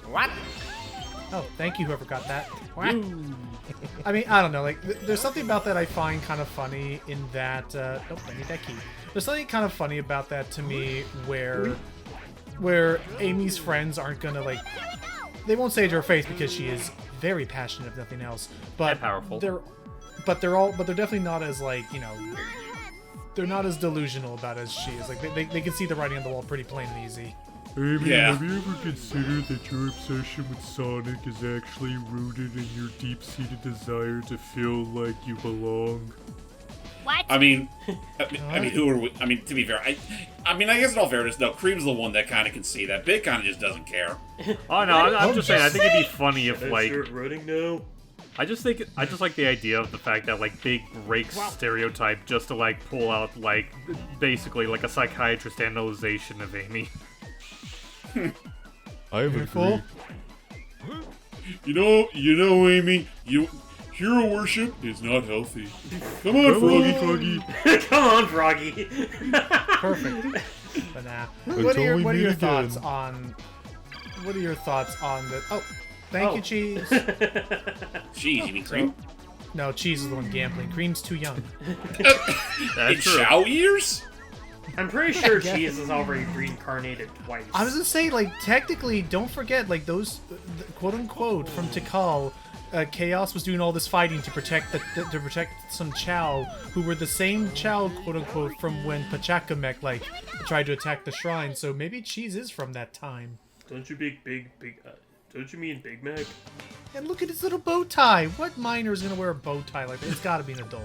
S1: What?
S2: Oh, thank you, whoever got that. What? I mean, I don't know. Like, there's something about that I find kind of funny in that. Oh, I need that key. There's something kind of funny about that to me, where Amy's friends aren't gonna like. They won't say it to her face because she is very passionate, if nothing else. But
S5: And powerful.
S2: They're definitely not as like, they're not as delusional about it as she is. Like they can see the writing on the wall pretty plain and easy.
S7: Amy,
S3: Yeah.
S7: have you ever considered that your obsession with Sonic is actually rooted in your deep-seated desire to feel like you belong?
S4: What?
S3: I mean, who are we? I mean, to be fair, I guess in all fairness, no, Cream's the one that kind of can see that. Big kind of just doesn't care.
S5: Oh, no, I'm just saying, I think it'd be funny if, like,
S6: Start running now.
S5: I just like the idea of the fact that, like, Big breaks stereotype just to, like, pull out, like, basically, like, a psychiatrist analyzation of Amy.
S7: I have
S2: Careful.
S7: agreed.
S3: You know, Amy, hero worship is not healthy. Come on, Froggy.
S6: Come on, Froggy.
S2: Perfect. But nah.
S7: Until
S2: What are
S7: we meet
S2: your
S7: again.
S2: thoughts on? What are your thoughts on the? Oh, thank you, Cheese.
S3: Jeez, you mean Cream?
S2: No, Cheese is the one gambling. Cream's too young.
S3: In
S5: That's true.
S3: Chao years?
S6: I'm pretty sure Cheese is already reincarnated twice.
S2: I was gonna say, like, technically, don't forget, like, those, quote unquote, from Tikal, Chaos was doing all this fighting to protect some Chao, who were the same Chao, quote unquote, from when Pachacamec, like, tried to attack the shrine. So maybe Cheese is from that time.
S6: Don't you don't you mean Big Mac?
S2: And look at his little bow tie. What miner is gonna wear a bow tie like that? It's gotta be an adult.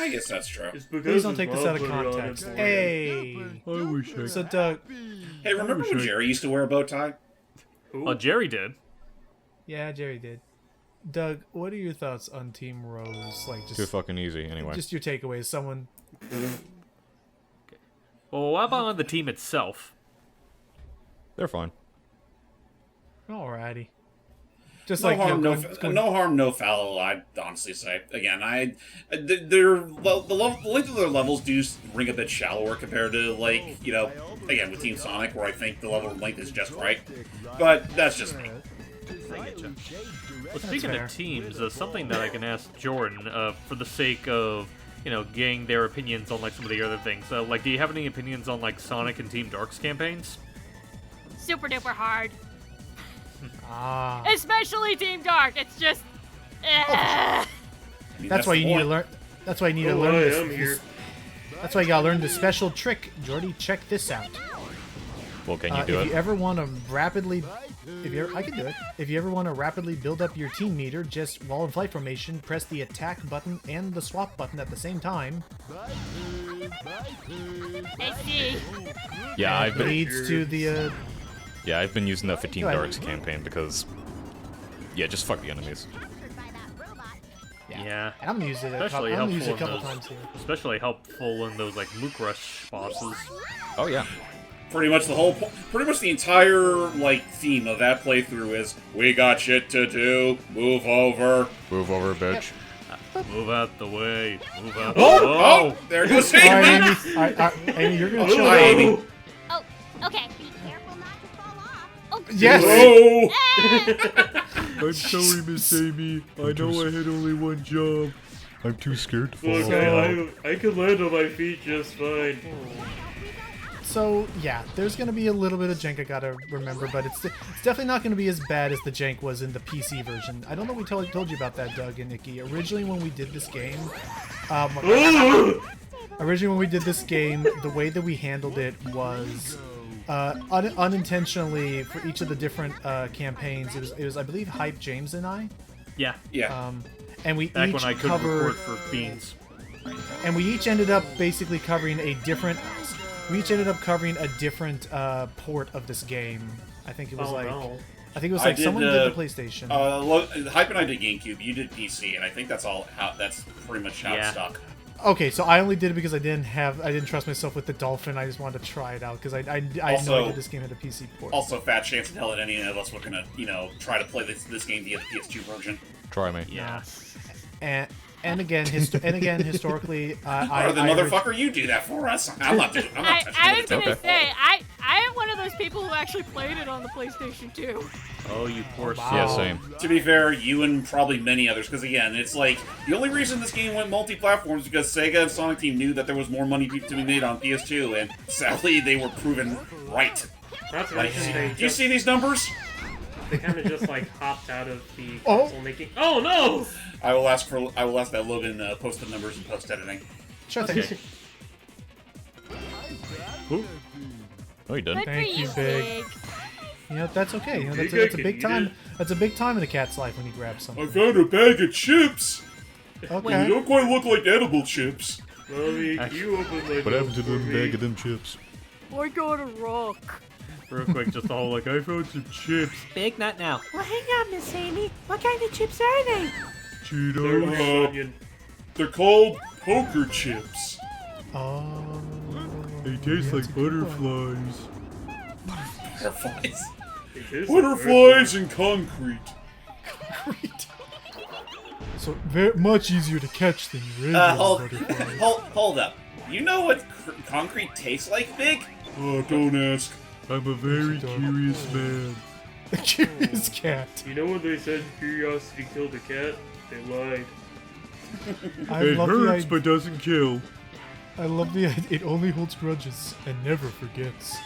S3: I guess that's true.
S6: It's because
S2: Please don't
S6: his
S2: take this
S6: mom
S2: out of
S6: put it on
S2: context.
S6: his
S2: Hey.
S7: I wish I
S2: So Doug,
S3: Hey, remember when Jerry used to wear a bow tie?
S5: Oh, Jerry did.
S2: yeah, Jerry did. Doug, what are your thoughts on Team Rose? Like,
S9: Too
S2: just
S9: fucking easy, anyway.
S2: just your takeaways. Someone.
S5: Well, what about on the team itself?
S9: They're fine.
S2: Alrighty. Just
S3: No
S2: like
S3: harm,
S2: going-
S3: no harm, no foul. I'd honestly say. Again, the length of their levels do ring a bit shallower compared to again with Team Sonic, where I think the level length is just right. But that's just me.
S5: Well, speaking
S2: fair.
S5: of teams, something that I can ask Jordan, for the sake of, getting their opinions on, like, some of the other things. Like, do you have any opinions on, like, Sonic and Team Dark's campaigns?
S4: Super duper hard.
S2: Ah.
S4: Especially Team Dark. It's just.
S3: I mean,
S2: That's why
S3: the
S2: you need to
S3: point.
S2: learn. That's why you need to
S6: Oh,
S2: learn
S6: I
S2: this.
S6: am here.
S2: That's why you gotta learn the special trick, Jordy. Check this out.
S9: Well, can you do
S2: If
S9: it?
S2: you ever want to rapidly, I can do it. If you ever want to rapidly build up your team meter, just while in flight formation, press the attack button and the swap button at the same time.
S4: I see.
S9: Yeah, I've been
S2: Leads to the.
S9: I've been using that for Team
S2: Go ahead.
S9: Dark's campaign because just fuck the enemies.
S2: Yeah,
S5: Yeah.
S2: And I'm gonna use it.
S5: Especially
S2: I'm gonna use it a
S5: helpful
S2: couple
S5: in
S2: times here.
S5: those, especially helpful in those like Mook Rush bosses.
S9: Oh yeah.
S3: Pretty much the entire like theme of that playthrough is we got shit to do. Move over.
S9: Move over, bitch.
S5: Move out the way. Move out.
S3: Oh, there goes
S2: All right,
S3: Amy.
S2: Amy. All right, Amy, you're gonna chill
S3: Hi,
S2: out.
S3: Amy.
S4: Oh, okay. Be careful not to fall off. Oh,
S2: Yes.
S3: Oh.
S7: I'm sorry, Miss Amy. I know I had only one job. I'm too scared to fall off.
S6: Okay, I can land on my feet just fine.
S2: So yeah, there's gonna be a little bit of jank I gotta remember, but it's definitely not gonna be as bad as the jank was in the PC version. I don't know if we told you about that, Doug and Nikki. Originally, when we did this game, the way that we handled it was unintentionally for each of the different campaigns. It was I believe Hype, James, and I.
S5: Yeah.
S3: Yeah.
S2: And we
S5: Back
S2: each
S5: when I couldn't
S2: covered,
S5: record for Beans.
S2: and we each ended up basically covering a different. We each ended up covering a different port of this game. I think it was I think it was like someone did the PlayStation.
S3: Hype and I did GameCube. You did PC, and I think that's all. That's pretty much how it stuck.
S2: Okay, so I only did it because I didn't trust myself with the Dolphin. I just wanted to try it out because I had no idea this game had a PC port.
S3: Also, fat chance in hell that any of us were gonna try to play this game via the PS2 version.
S9: Try me.
S5: Yeah.
S2: And again, historically,
S3: Or the motherfucker you do that for us. I'm not touching
S4: I was
S3: it.
S4: gonna say, I am one of those people who actually played it on the PlayStation 2.
S5: Oh, you poor soul.
S9: Yeah, same.
S3: To be fair, you and probably many others, because again, it's like the only reason this game went multi-platform is because Sega and Sonic Team knew that there was more money to be made on PS2, and sadly, they were proven right.
S6: Not to
S3: Like,
S6: mention
S3: do you see these numbers?
S6: they kind of just like hopped out of the console making. Oh no!
S3: I will ask that Logan post the numbers in post editing.
S2: Sure thing.
S5: Okay.
S9: Oh, you done?
S4: Good
S2: Thank
S4: for
S2: you,
S4: you,
S2: Big. You know, that's okay. You know, that's a big time. That's a big time in a cat's life when he grabs something.
S3: I found a bag of chips. They
S2: Okay.
S3: don't quite look like edible chips.
S6: Mommy, can you open my
S7: What happened to
S6: door
S7: them
S6: for
S7: bag
S6: me?
S7: of them chips?
S4: I got a rock.
S5: Real quick, just the whole like,
S7: I found some chips.
S5: big nut now.
S10: Well, hang on, Miss Amy. What kind of chips are they?
S6: They're
S7: Cheetos.
S6: onion.
S3: They're called poker chips.
S2: Oh.
S7: They taste like butterflies.
S3: Butterflies.
S6: It tastes
S3: Butterflies and concrete.
S2: Great. So very much easier to catch than regular butterflies.
S3: Hold up. You know what concrete tastes like, Big? Oh, don't ask.
S7: I'm a very curious man.
S2: A curious cat.
S6: You know when they said curiosity killed a cat? They lied.
S2: I
S7: It
S2: love
S7: hurts
S2: the
S7: but doesn't kill.
S2: I love the it only holds grudges and never forgets.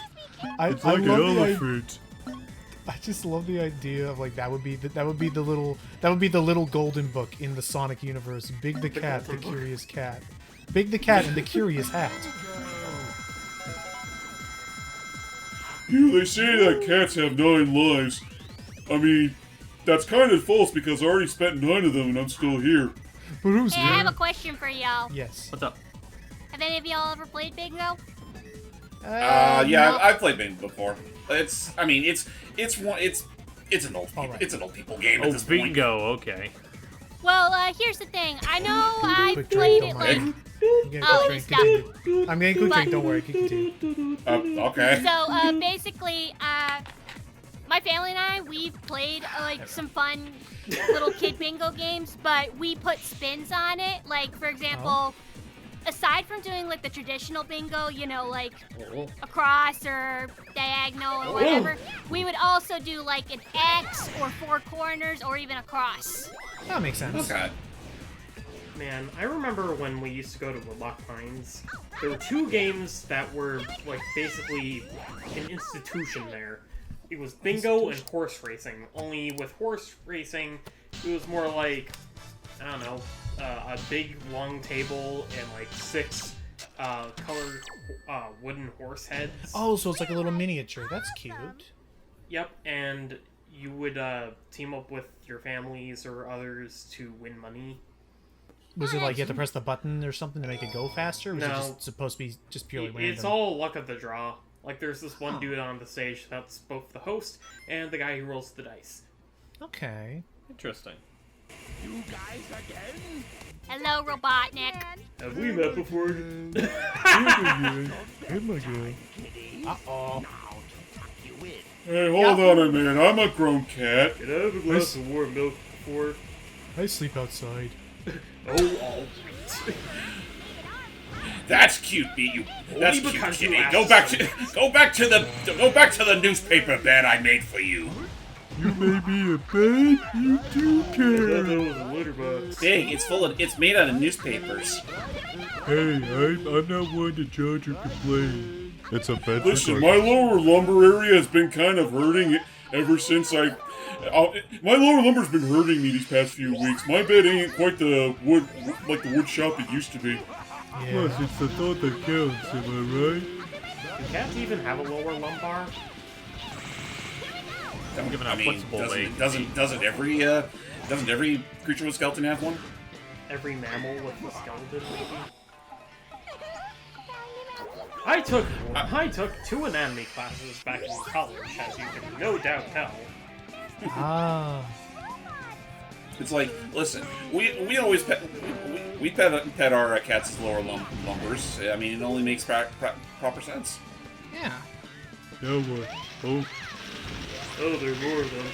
S7: It's
S2: I
S7: like an
S2: love the
S7: elephant.
S2: I just love the idea of like that would be the little golden book in the Sonic universe. Big the cat, the curious cat. Big the cat and the curious hat.
S3: They say that cats have 9 lives. I mean, that's kind of false because I already spent 9 of them and I'm still here.
S2: But who's
S4: Hey, I have a question for y'all.
S2: Yes.
S5: What's up?
S4: Have any of y'all ever played Bingo?
S3: Yeah,
S2: no.
S3: I've played Bingo before. It's an old people game at
S5: Oh,
S3: this point.
S5: bingo. Okay.
S4: Well, here's the thing. I know I
S2: Quick
S4: played
S2: drink,
S4: it
S2: don't
S4: like.
S2: mind. I'm getting
S4: Oh,
S2: quick
S4: stop.
S2: drink. Continue. I'm getting quick drink. Don't worry. Continue.
S3: Okay.
S4: So, basically, my family and I, we've played, like, some fun little kid bingo games, but we put spins on it. Like, for example, aside from doing, like, the traditional bingo, you know, like, across or diagonal or whatever, we would also do, like, an X or 4 corners or even a cross.
S2: That makes sense.
S3: Okay.
S6: Man, I remember when we used to go to Woodlock Pines, there were 2 games that were, like, basically an institution there. It was bingo and horse racing. Only with horse racing, it was more like, I don't know, a big long table and, like, 6 colored wooden horse heads.
S2: Oh, so it's like a little miniature. That's cute.
S6: Yep, and you would team up with your families or others to win money.
S2: Was it like you have to press the button or something to make it go faster? Or was it
S6: No.
S2: just supposed to be just purely random?
S6: It's all luck of the draw. Like, there's this one dude on the stage that's both the host and the guy who rolls the dice.
S2: Okay.
S5: Interesting.
S4: Hello, Robotnik.
S6: Have we met before?
S7: Hey, my guy.
S2: Uh-oh.
S8: Hey, hold on a minute. I'm a grown cat.
S6: Can I have a glass of warm milk before?
S2: I sleep outside.
S6: Oh.
S3: That's cute, Beat. You. That's
S6: Only
S3: cute,
S6: because you
S3: kitty.
S6: asked
S3: Go back to the newspaper bed I made for you.
S7: You made me a bed? You do
S6: I thought
S7: care.
S6: that was a litter box.
S3: Big. It's made out of newspapers.
S7: Hey, I'm not one to judge or complain. It's a bed.
S8: Listen, my lower lumbar area has been kind of hurting ever since my lower lumbar's been hurting me these past few weeks. My bed ain't quite the wood shop it used to be.
S7: Plus, it's the thought that counts, am I right?
S6: Do cats even have a lower lumbar?
S5: Given how flexible they
S3: Doesn't every creature with a skeleton have one?
S6: Every mammal with a skeleton, maybe? I took 2 anatomy classes back in college, as you can no doubt tell.
S2: Ah.
S3: It's like, listen, we always pet our cats' lower lumbers. I mean, it only makes proper sense.
S2: Yeah.
S7: Now what? Oh,
S6: Oh, there are more of them.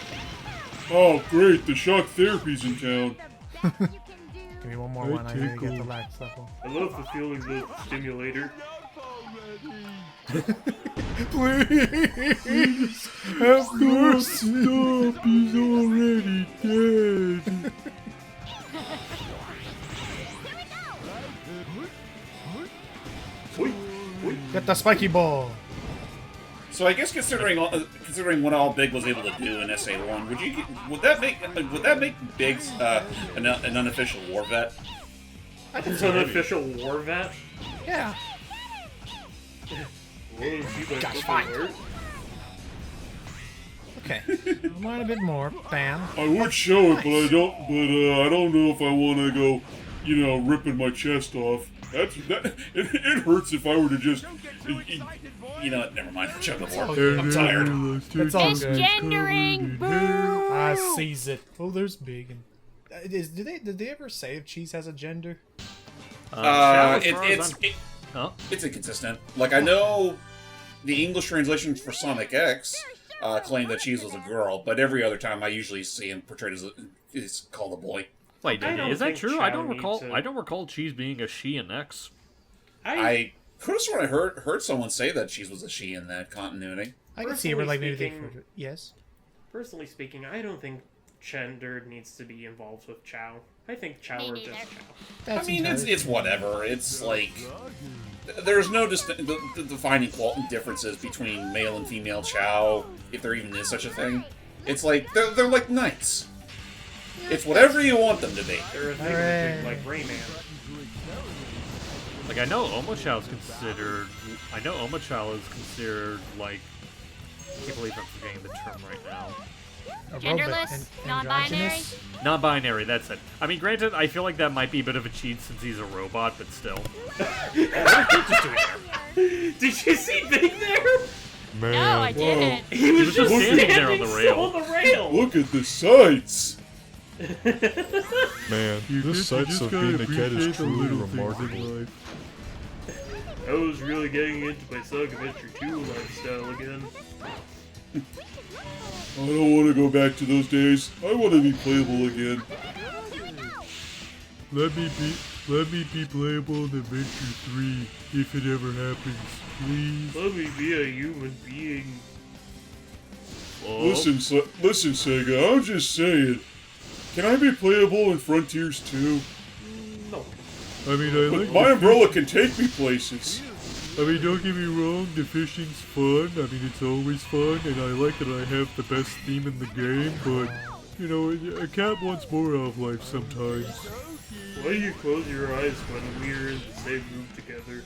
S8: Oh, great, the shock therapy's in town.
S2: Give me one more one. I need to get the lax level.
S6: I love the feeling of the stimulator.
S2: Please! Have mercy!
S7: stop, he's already dead.
S2: Get the spiky ball!
S3: So I guess considering what all Big was able to do in SA1, would that make Big's an unofficial war vet?
S6: It's an official war vet.
S2: Yeah.
S6: Whoa, see my
S2: Gosh,
S6: foot
S2: fine.
S6: hurt?
S2: Okay. Mind a bit more. Bam.
S8: I would show it, but I don't know if I want to go, ripping my chest off. It hurts if I were to just,
S3: Never mind. Shut the door.
S2: Okay.
S3: I'm tired.
S2: It's all good.
S4: Misgendering! Boo!
S2: I sees it. Oh, there's big. And did they ever say if cheese has a gender?
S3: It's inconsistent. Like, I know the English translation for Sonic X claimed that Cheese was a girl, but every other time I usually see him portrayed as is called a boy.
S5: Wait,
S6: I don't
S5: is that
S6: think
S5: true?
S6: Chow
S5: I don't
S6: needs
S5: recall.
S6: to-
S5: I don't recall Cheese being a she in X.
S3: I could have sworn I heard someone say that Cheese was a she in that continuity.
S2: I can see where like maybe they.
S6: Personally
S2: Yes.
S6: Personally speaking, I don't think gender needs to be involved with Chow. I think Chow
S4: Me
S6: are
S4: neither.
S6: just Chow.
S2: That's
S3: I mean, it's whatever. It's like there's no defining differences between male and female Chow, if there even is such a thing. It's like they're like knights. It's whatever you want them to be.
S6: They're a thing
S2: Hooray.
S6: like Rayman.
S5: Like I know Omochao is considered. I know Omochao is considered like. I can't believe I'm forgetting the term right now.
S4: Genderless? Non-binary?
S5: Non-binary. That's it. I mean, granted, I feel like that might be a bit of a cheat since he's a robot, but still.
S6: Did you see Big there?
S7: Man.
S4: No, I didn't.
S6: He was
S5: just
S6: just
S5: standing there on the
S6: still
S5: rail.
S6: on the rail.
S8: Look at the sights!
S7: Man,
S11: You
S7: this sights of being a cat is truly remarkable.
S6: I was really getting into my Sonic Adventure 2 lifestyle again.
S8: I don't want to go back to those days. I want to be playable again.
S7: Let me be playable in Adventure 3 if it ever happens, please.
S6: Let me be a human being.
S8: Listen, Sega, I'm just saying. Can I be playable in Frontiers 2?
S6: No.
S7: I mean, I like
S8: My
S7: the
S8: umbrella can take me places.
S7: I mean, don't get me wrong, the fishing's fun. I mean, it's always fun, and I like that I have the best theme in the game, but, you know, a cat wants more of life sometimes.
S6: Why do you close your eyes when we're in the same room together?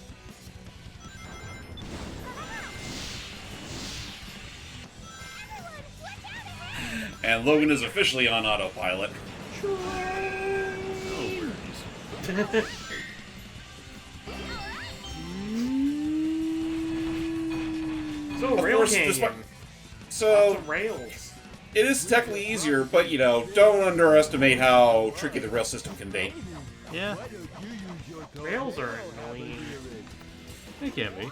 S3: And Logan is officially on autopilot.
S6: So,
S3: Of
S6: rail
S3: course,
S6: canyon.
S3: despite-
S6: Lots
S3: So,
S6: of rails.
S3: it is technically easier, but you know, don't underestimate how tricky the rail system can be.
S5: Yeah,
S6: Rails are annoying.
S5: they can be.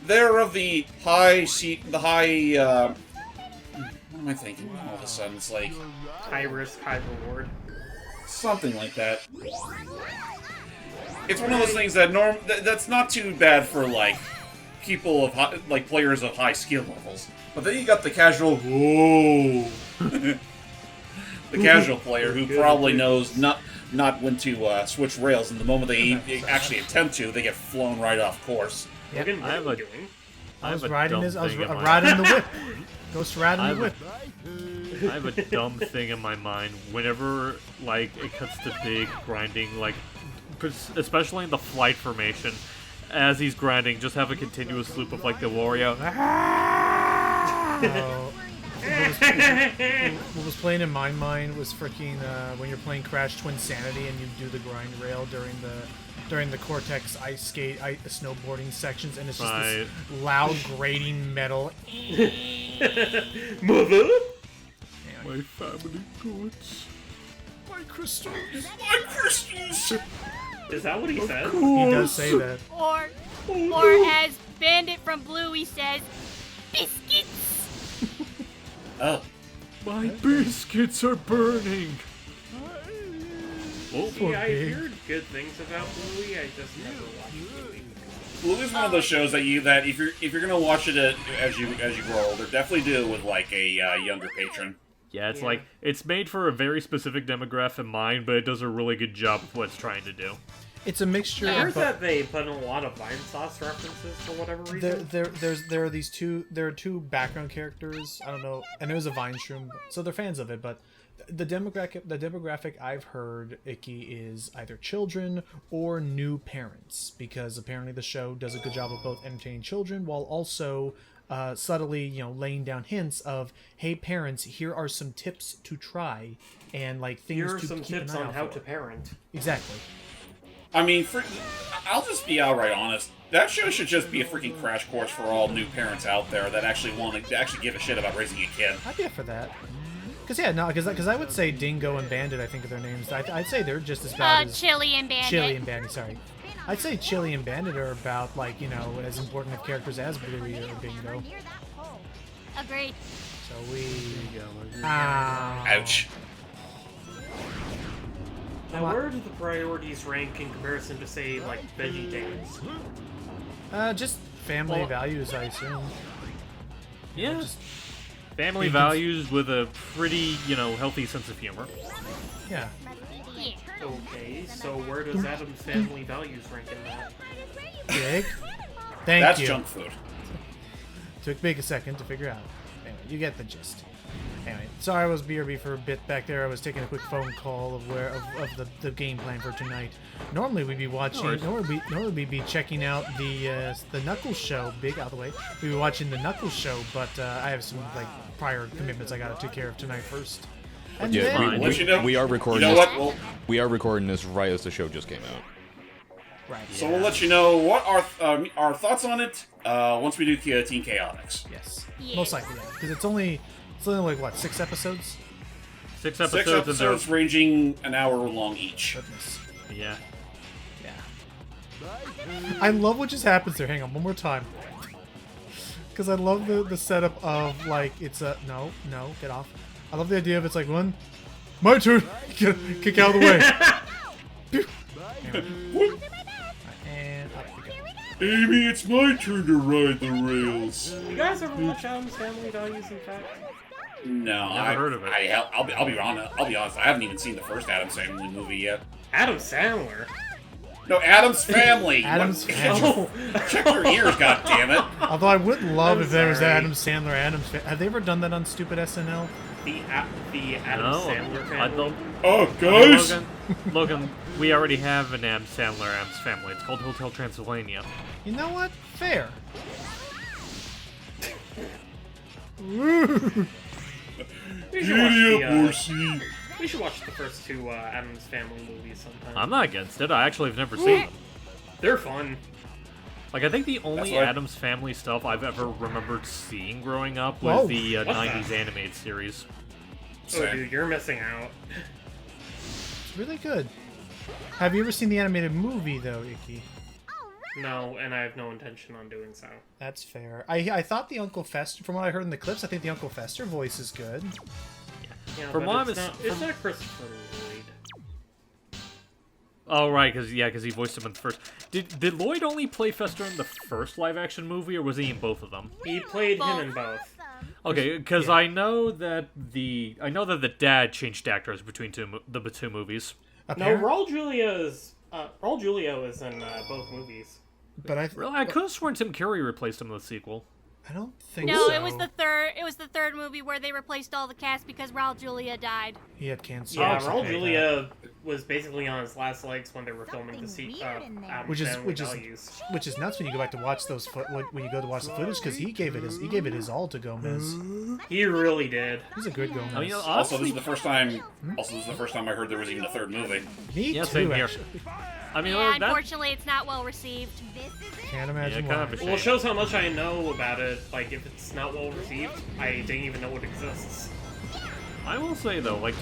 S3: They're of the high seat, the high. What am I thinking? All of a sudden, it's like
S6: High risk, high reward.
S3: something like that. It's one of those things that that's not too bad for like people of like players of high skill levels. But then you got the casual, whoa, the casual player who probably knows not when to switch rails, and the moment they actually attempt to, they get flown right off course.
S2: Yep.
S6: Logan, what
S5: I
S6: are
S5: have
S6: you
S5: a-
S6: doing?
S2: I was
S5: have a
S2: riding
S5: dumb
S2: this. I was
S5: thing in my-
S2: riding the whip. Ghost riding
S5: I
S2: the
S5: have
S2: whip.
S5: I have a dumb thing in my mind. Whenever like it cuts to big grinding, like especially in the flight formation, as he's grinding, just have a continuous loop of like the Wario.
S2: Oh, what was playing in my mind was freaking when you're playing Crash Twin Sanity and you do the grind rail during the Cortex ice skate snowboarding sections, and it's just this loud grating metal.
S6: Mother?
S7: My family goods.
S2: My crystals.
S3: My crystals!
S6: Is that what he says?
S2: He does say that.
S4: Or as Bandit from Bluey says, biscuits.
S3: Oh,
S7: My biscuits are burning.
S5: Oh,
S6: See, I heard good things about Bluey, I just never watched Bluey.
S3: Bluey's one of those shows that if you're gonna watch it as you grow older, definitely do it with like a younger patron.
S5: yeah, it's like it's made for a very specific demographic in mind, but it does a really good job of what it's trying to do.
S2: It's a mixture.
S6: I heard
S2: of
S6: that they put in a lot of Vine Sauce references for whatever reason.
S2: there are these two. There are two background characters. I don't know, and there's a Vine Shroom, so they're fans of it. But the demographic I've heard, Icky, is either children or new parents, because apparently the show does a good job of both entertaining children while also subtly, laying down hints of, hey parents, here are some tips to try, and like things
S6: Here are
S2: to
S6: some
S2: keep
S6: tips
S2: an eye
S6: on
S2: out
S6: how
S2: for.
S6: to parent.
S2: Exactly.
S3: I mean, I'll just be outright honest. That show should just be a freaking crash course for all new parents out there that actually want to actually give a shit about raising a kid.
S2: I'd be up for that. Because I would say Dingo and Bandit, I think of their names. I'd say they're just as bad as
S4: Chili and Bandit.
S2: Chili and Bandit. Sorry, I'd say Chili and Bandit are about as important of characters as Bluey or Bingo.
S4: Agreed.
S2: So we.
S3: Ouch.
S6: Now, where do the priorities rank in comparison to, say, like, Veggie Days?
S2: Just family values, I assume.
S5: Yeah,
S2: Just
S5: family
S2: Beacons.
S5: values with a pretty, healthy sense of humor.
S2: yeah.
S4: Yeah.
S6: Okay, so where does Adam's family values rank in that?
S2: Big. Thank
S3: That's
S2: you.
S3: junk food.
S2: Took Big a second to figure out. Anyway, you get the gist. Anyway, sorry I was BRB for a bit back there. I was taking a quick phone call of the game plan for tonight. Normally we'd be watching. Normally we'd be checking out the Knuckles show. Big out of the way. We'd be watching the Knuckles show, but I have some prior commitments I gotta take care of tonight first. And
S9: Yeah,
S2: then,
S3: Let you know-
S9: we are recording.
S3: You know
S9: this,
S3: what? Well,
S9: We are recording this right as the show just came out.
S2: right.
S3: so we'll let you know what our thoughts on it once we do Team Chaotix.
S2: Yes.
S4: Yeah.
S2: Most likely, yeah. Because it's only like what, 6 episodes?
S5: 6
S3: 6
S5: episodes,
S3: episodes ranging an hour long each.
S2: Goodness.
S5: and yeah.
S2: Yeah. I love what just happens there. Hang on, one more time. Because I love the setup of it's a no, get off. I love the idea of it's like one, my turn, kick out of the way. And up we go.
S8: Amy, it's my turn to ride the rails.
S6: You guys ever watch Adam's Family Values, in fact?
S3: No,
S5: Never heard of it.
S3: I'll be honest. I haven't even seen the first Addams Family movie yet.
S6: Adam Sandler.
S3: No, Addams Family.
S2: Addams
S3: What-
S2: Family.
S3: Check your ears, goddammit.
S2: Although I would love
S6: I'm
S2: if there was
S6: sorry.
S2: Adam Sandler, have they ever done that on stupid SNL?
S6: The Adam
S5: No,
S6: Sandler
S5: I
S6: family.
S5: don't.
S8: Oh, guys!
S5: Logan, we already have an Adam Sandler Adams Family. It's called Hotel Transylvania.
S2: You know what? Fair.
S6: We should watch
S8: Giddy up,
S6: the,
S8: horsey.
S6: we should watch the first two Adam's Family movies sometime.
S5: I'm not against it. I actually have never seen them.
S6: They're fun.
S5: Like, I think the only
S3: That's right.
S5: Addams Family stuff I've ever remembered seeing growing up was
S2: Whoa.
S5: the
S6: What's
S5: 90s
S6: that?
S5: animated series.
S6: Oh, dude, you're missing out.
S2: It's really good. Have you ever seen the animated movie, though, Icky?
S6: No, and I have no intention on doing so.
S2: That's fair. I thought the Uncle Fester, from what I heard in the clips, I think the Uncle Fester voice is good.
S6: Yeah,
S5: From
S6: but
S5: what
S6: it's
S5: I'm-
S6: not Christopher Lloyd.
S5: Oh, right, because he voiced him in the first. Did Lloyd only play Fester in the first live-action movie, or was he in both of them?
S6: He played him in both.
S5: Okay, because I know that the dad changed actors between the two movies.
S6: No, Raul Julia is in both movies.
S2: But I
S5: Really, I could have sworn Tim Curry replaced him in the sequel.
S2: I don't think
S4: No,
S2: so.
S4: it was the third. It was the third movie where they replaced all the cast because Raul Julia died.
S2: He had cancer.
S6: Yeah,
S2: Okay,
S6: Raul Julia was basically on his last legs when they were filming the
S2: Which is nuts when you go back to watch those when you go to watch the footage, because he gave it his all to Gomez.
S6: He really did.
S2: He's a good Gomez.
S5: I mean,
S3: Also, this is
S5: honestly,
S3: the first time. I heard there was even a third movie.
S2: Me
S5: yeah,
S2: too,
S5: same here.
S2: actually.
S5: I mean,
S4: Yeah,
S5: that,
S4: unfortunately, it's not well received.
S2: Can't imagine
S5: Yeah, kind
S2: why.
S5: of a
S6: Well, it shows how much I know about it. Like, if it's not well received, I didn't even know it exists.
S5: I will say though, like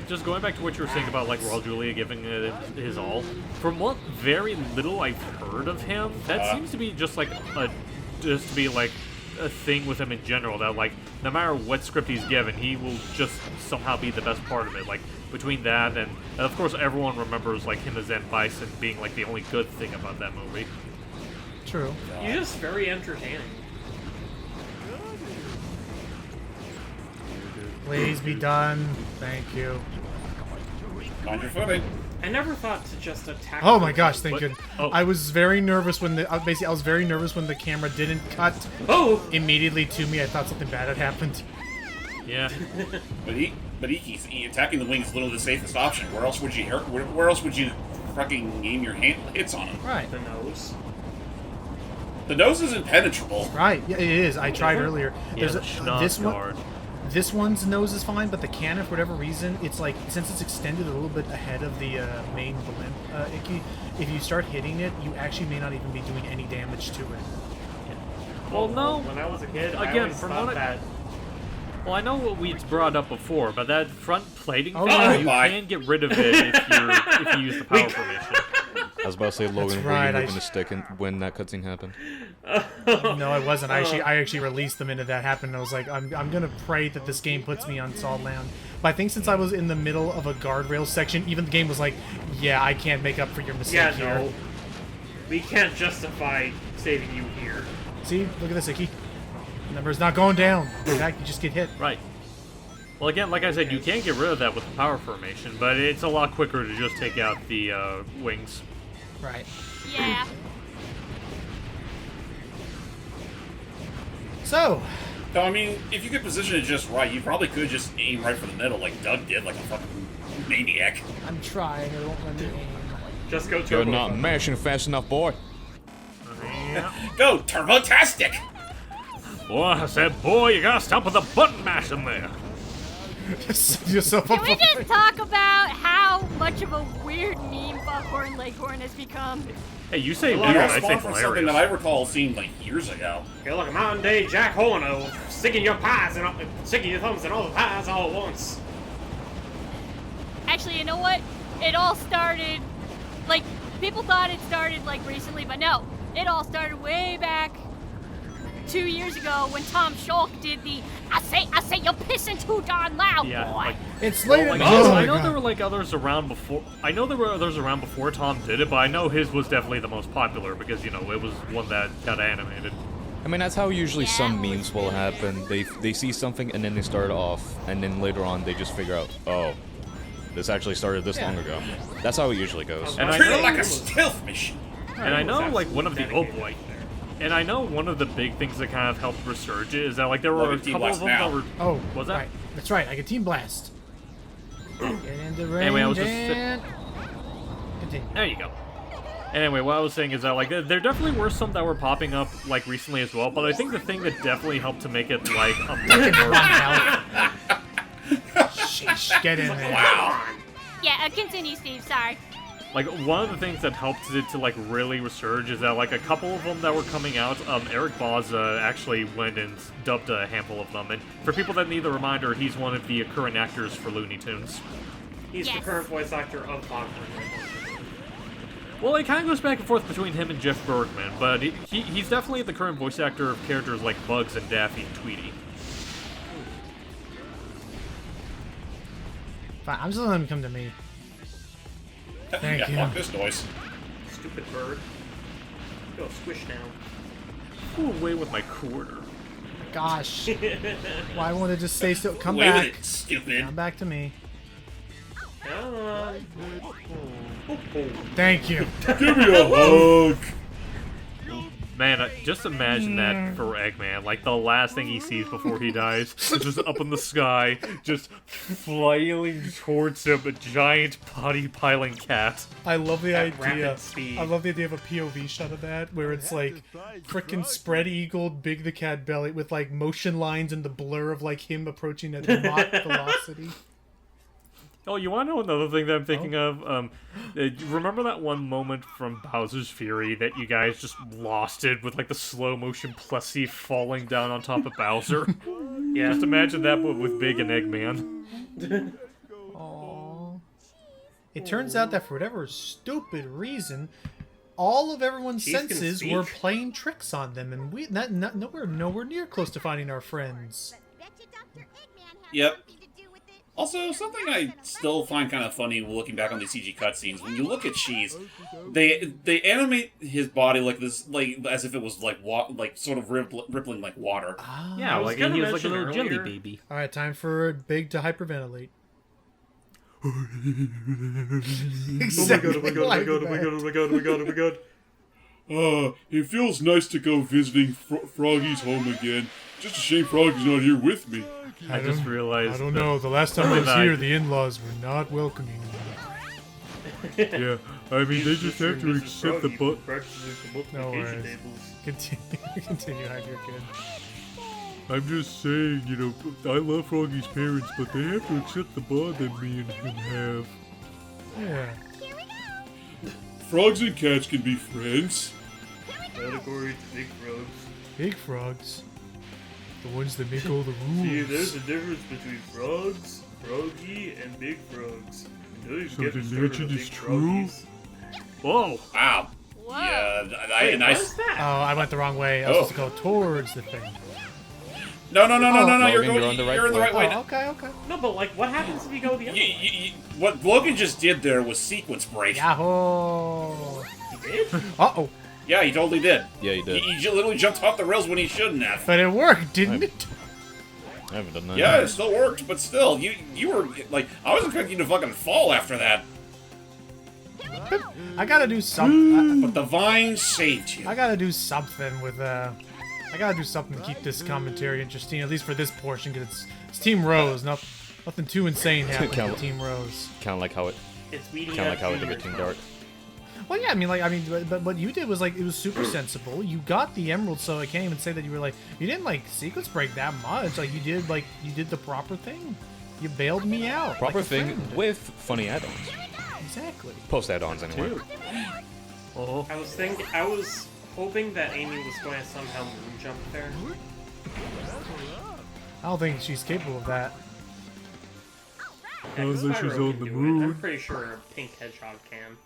S5: just going back to what you were saying about like Raul Julia giving it his all. From what very little I've heard of him, that seems to be just like a thing with him in general. That like no matter what script he's given, he will just somehow be the best part of it. Like between that and of course everyone remembers like him as Zen Bison being like the only good thing about that movie.
S2: True.
S6: He's just very entertaining.
S2: Please be done. Thank you.
S3: On your footing.
S6: I never thought to just attack.
S2: Oh my gosh, thank
S5: What?
S2: goodness.
S5: Oh.
S2: I was very nervous when I was very nervous when the camera didn't cut
S6: Oh!
S2: immediately to me. I thought something bad had happened.
S5: Yeah.
S3: But Iki's attacking the wing is literally the safest option. Where else would you hurt? Where else would you fucking aim your hits on him?
S2: Right.
S6: The nose.
S3: The nose is impenetrable.
S2: Right. Yeah, it is. I tried earlier.
S5: Yeah,
S2: There's
S5: the
S2: this
S5: schnoz
S2: one.
S5: guard.
S2: This one's nose is fine, but the cannon, for whatever reason, it's like, since it's extended a little bit ahead of the main blimp, Icky, if you start hitting it, you actually may not even be doing any damage to it.
S5: Well, no.
S6: When I was a kid, I
S5: Again,
S6: always
S5: from
S6: thought
S5: what
S6: that.
S5: Well, I know what we brought up before, but that front plating
S2: Oh,
S5: thing,
S2: right.
S5: you
S3: Bye.
S5: can get rid of it if you use the power formation.
S9: I was about to say, Logan,
S2: right,
S9: were
S2: I
S9: you moving the stick when that cutscene happened?
S2: No, I wasn't. I actually released the minute that happened. I was like, I'm gonna pray that this game puts me on solid land. But I think since I was in the middle of a guardrail section, even the game was like, yeah, I can't make up for your mistake
S6: Yeah,
S2: here.
S6: no. We can't justify saving you here.
S2: See, look at this, Icky. The number's not going down. In fact, you just get hit.
S5: Right. Well, again, like I said, you can get rid of that with the power formation, but it's a lot quicker to just take out the wings.
S2: Right.
S4: Yeah.
S2: So,
S3: No, I mean, if you could position it just right, you probably could just aim right for the middle like Doug did, like a fucking maniac.
S2: I'm trying. It won't let me aim.
S6: Just go
S9: You're
S6: turbo.
S9: not mashing fast enough, boy.
S3: Go, Turbo-tastic!
S5: Boy, I said, boy, you gotta stop with the button mashing there.
S2: Just set yourself
S4: Can
S2: up
S4: we
S2: for
S4: just talk about how much of a weird meme Buckhorn Leghorn has become?
S5: Hey, you say
S3: Well,
S5: weird,
S3: I
S5: I say
S3: spawned from something
S5: hilarious.
S3: that I recall seeing like years ago.
S6: You're like a modern day Jack Horno, sticking your pies and sticking your thumbs in all the pies all at once.
S4: Actually, you know what? It all started, like, people thought it started, like, recently, but no. It all started way back 2 years ago when Tom Schalk did the I say you're pissing too darn loud,
S5: Yeah,
S4: boy.
S5: like,
S2: It's late.
S5: like,
S2: oh
S5: I
S2: my
S5: know
S2: God.
S5: there were like others around before. I know there were others around before Tom did it, but I know his was definitely the most popular because, you know, it was one that got animated.
S9: I mean, that's how usually
S4: Yeah,
S9: some
S4: it was
S9: memes will
S4: really
S9: happen. They see something and then they start off, and then later on they just figure out, oh, this actually started this long ago. That's how it usually goes.
S5: And I
S3: Treat it
S5: know,
S3: like a stealth mission.
S5: and I know like one of the oh
S6: dedicated
S5: boy.
S6: there.
S5: And I know one of the big things that kind of helped resurge it is that like there were
S3: Logan
S5: a
S3: Team
S5: couple of
S3: Blast
S5: them
S3: now.
S5: that were
S2: Oh,
S5: was that?
S2: right. That's right. I can team blast. Get into range
S5: Anyway, I was just-
S2: and continue.
S5: There you go. Anyway, what I was saying is that like there definitely were some that were popping up like recently as well, but I think the thing that definitely helped to make it like a much more
S2: Sheesh, get in there.
S3: Wow.
S4: Yeah, continue, Steve, sorry.
S5: Like, one of the things that helped it to, like, really resurge is that, like, a couple of them that were coming out, Eric Bauza actually went and dubbed a handful of them. And for people that need the reminder, he's one of the current actors for Looney Tunes.
S6: He's the current voice actor of Bachman.
S5: Well, it kind of goes back and forth between him and Jeff Bergman, but he's definitely the current voice actor of characters like Bugs and Daffy and Tweety.
S2: Fine, I'm just letting him come to me. Thank you.
S3: Fuck this noise.
S6: Stupid bird. Go squish down.
S5: Go away with my quarter.
S2: Gosh. Why won't it just stay still? Come
S3: Wait a
S2: back.
S3: minute, stupid.
S2: Come back to me.
S6: Come on.
S2: Thank you.
S8: Give me a hug.
S5: Man, just imagine that for Eggman. Like, the last thing he sees before he dies is just up in the sky, just flailing towards him, a giant potty-piling cat.
S2: I love the
S6: At
S2: idea.
S6: rapid speed.
S2: I love the idea of a POV shot of that, where it's like frickin' spread-eagled Big the Cat belly with like motion lines and the blur of like him approaching at Mach velocity.
S5: Oh, you want to know another thing that I'm thinking of? Remember that one moment from Bowser's Fury that you guys just lost it with like the slow motion Plessy falling down on top of Bowser?
S6: Yeah.
S5: Just imagine that, but with Big and Eggman.
S2: Aww. It turns out that for whatever stupid reason, all of everyone's
S6: Cheese can
S2: senses
S6: speak.
S2: were playing tricks on them, and we nowhere near close to finding our friends.
S3: Yep. Also, something I still find kind of funny looking back on these CG cutscenes, when you look at Cheese, they animate his body like this, like as if it was like sort of rippling like water.
S5: Yeah,
S6: was
S5: like
S6: gonna
S5: he was like a
S6: mention
S5: little jelly
S6: earlier-
S5: baby.
S2: All right, time for Big to hyperventilate. Exactly like that.
S8: It feels nice to go visiting Froggy's home again. Just a shame Froggy's not here with me.
S5: I just realized.
S2: I don't know. The last time I was here, the in-laws were not welcoming me.
S7: Yeah, I mean, they just have to accept the
S2: No worries. Continue, have your kid.
S7: I'm just saying, you know, I love Froggy's parents, but they have to accept the bond that me and him have.
S2: Yeah.
S8: Frogs and cats can be friends.
S6: Category big frogs.
S2: Big frogs. The ones that make all the rules.
S6: See, there's a difference between frogs, froggy, and big frogs.
S7: So the legend is true?
S5: Whoa!
S3: Wow.
S4: Whoa.
S3: Yeah,
S6: What's that?
S2: Oh, I went the wrong way. I was supposed to go towards the thing.
S3: No,
S9: Logan,
S3: you're
S9: you're on the right
S3: in the right way.
S2: Oh, okay.
S6: No, but like, what happens if you go the other way?
S3: What Logan just did there was sequence break.
S2: Yahoo!
S6: He did?
S2: Uh-oh.
S3: Yeah, he totally did.
S9: Yeah, you did.
S3: He literally jumped off the rails when he shouldn't have.
S2: But it worked, didn't it?
S9: I haven't done that.
S3: Yeah, it still worked, but still, you were like, I was expecting you to fucking fall after that.
S2: I gotta do something.
S3: But the vine saved you.
S2: I gotta do something with I gotta do something to keep this commentary interesting, at least for this portion, because it's Team Rose. Nothing too insane happening with Team Rose.
S9: Kind of like how it did with Team Dark.
S2: Well, yeah, but what you did was like it was super sensible. You got the emerald, so I can't even say that you were like you didn't like sequence break that much. Like you did the proper thing. You bailed me out.
S9: Proper
S2: like a
S9: thing
S2: friend.
S9: with funny add-ons.
S2: Exactly.
S9: Post add-ons anyway.
S5: Oh.
S6: I was hoping that Amy was going to somehow moon jump there.
S2: I don't think she's capable of that.
S6: Yeah, 'cause
S7: Unless she's
S6: Spyro
S7: on
S6: can
S7: the
S6: do it.
S7: moon.
S6: I'm pretty sure a pink hedgehog can.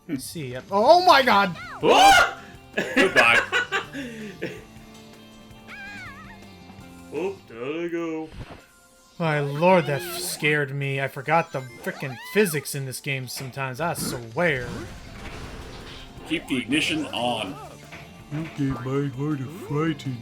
S2: Let's see. Yep. Oh my God!
S3: Goodbye.
S6: Oh, there I go.
S2: My lord, that scared me. I forgot the frickin' physics in this game sometimes, I swear.
S3: Keep the ignition on.
S7: You gave my heart a frighten.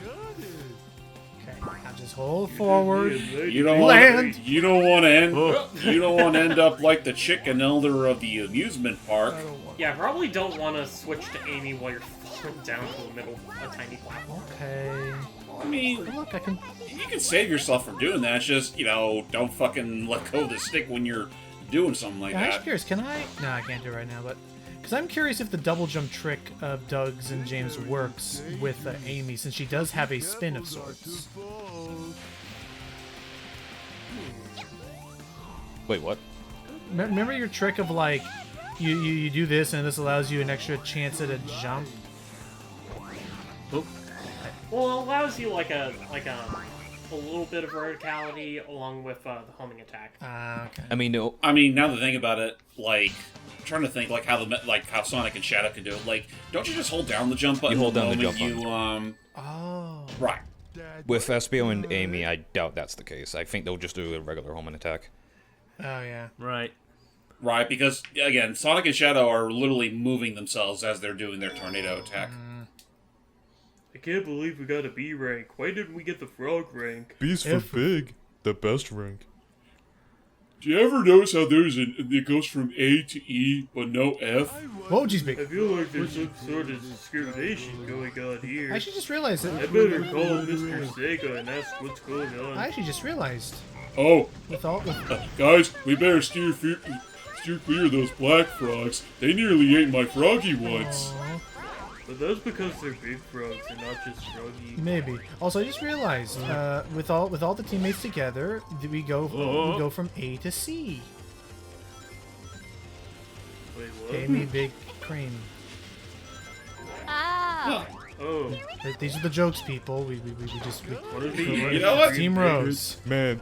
S2: Okay, now just hold forward.
S3: You don't
S2: Land.
S3: want you don't want to end up like the chicken elder of the amusement park.
S6: Yeah, I probably don't want to switch to Amy while you're falling down to the middle of a tiny platform.
S2: Okay.
S3: I mean,
S2: Look, I can...
S3: you can save yourself from doing that. It's just, don't fucking let go of the stick when you're doing something like
S2: Yeah, I'm just
S3: that.
S2: curious, can I... No, I can't do it right now, but... Because I'm curious if the double jump trick of Doug's and James works with Amy, since she does have a spin of sorts.
S9: Wait, what?
S2: Remember your trick of like, you do this and this allows you an extra chance at a jump.
S5: Oh.
S6: Well, it allows you like a little bit of verticality along with the homing attack.
S2: Okay.
S9: I mean, no.
S3: I mean, now that I think about it, like, I'm trying to think like how Sonic and Shadow can do it. Like, don't you just hold down the jump button?
S9: You hold down the
S3: moment
S9: jump
S3: you,
S2: Oh.
S3: Right.
S9: With Espio and Amy, I doubt that's the case. I think they'll just do a regular homing attack.
S2: Oh yeah.
S5: Right.
S3: Right, because, again, Sonic and Shadow are literally moving themselves as they're doing their tornado attack.
S6: I can't believe we got a B rank. Why didn't we get the frog rank?
S7: B's for big, the best rank.
S8: Do you ever notice how it goes from A to E, but no F?
S2: Whoa, geez, big.
S6: I feel like there's some sort of discrimination going on here.
S2: I actually just realized
S6: I
S2: that.
S6: better call Mr. Sega and ask what's going on.
S2: I actually just realized.
S8: Oh,
S2: With
S8: guys, we better steer clear of those black frogs. They nearly ate my froggy once.
S2: Aw,
S6: But that's because they're big frogs and not just froggy.
S2: maybe. Also, I just realized with all the teammates together, we go from A to C.
S6: Wait, what?
S2: Amy, Big, Cream.
S4: Oh.
S6: Oh,
S2: These are the jokes, people. We
S6: what are these?
S3: You know what?
S2: Team Rose.
S7: Man,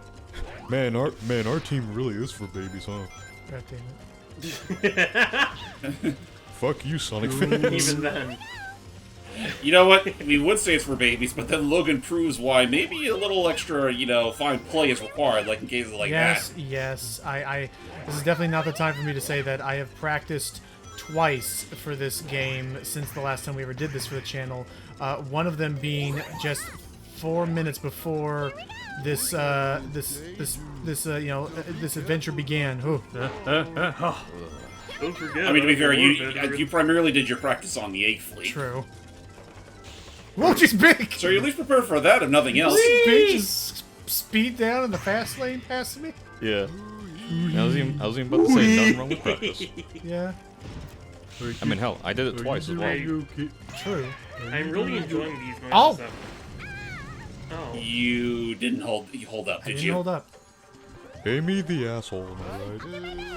S7: our team really is for babies, huh?
S2: God damn it.
S7: Fuck you, Sonic fans.
S6: Even then.
S3: You know what? We would say it's for babies, but then Logan proves why maybe a little extra, fine play is required, like in cases like
S2: Yes,
S3: that.
S2: yes. This is definitely not the time for me to say that I have practiced twice for this game since the last time we ever did this for the channel. One of them being just 4 minutes before this adventure began. Ooh.
S6: Don't forget.
S3: I mean, to be fair,
S6: I'm a
S3: you
S6: veteran.
S3: primarily did your practice on the 8th Fleet.
S2: True. Whoa, she's big!
S3: So you're at least prepared for that, if nothing else.
S2: Big just speed down in the fast lane past me.
S9: Yeah. I was even about to say nothing wrong with practice.
S2: Yeah,
S9: I mean, hell, I did it twice as well.
S2: true.
S6: I'm really enjoying these noises.
S2: Oh.
S6: Though. Oh.
S3: You didn't hold up,
S2: I
S3: did
S2: didn't
S3: you?
S2: hold up.
S7: Amy the asshole, am I right?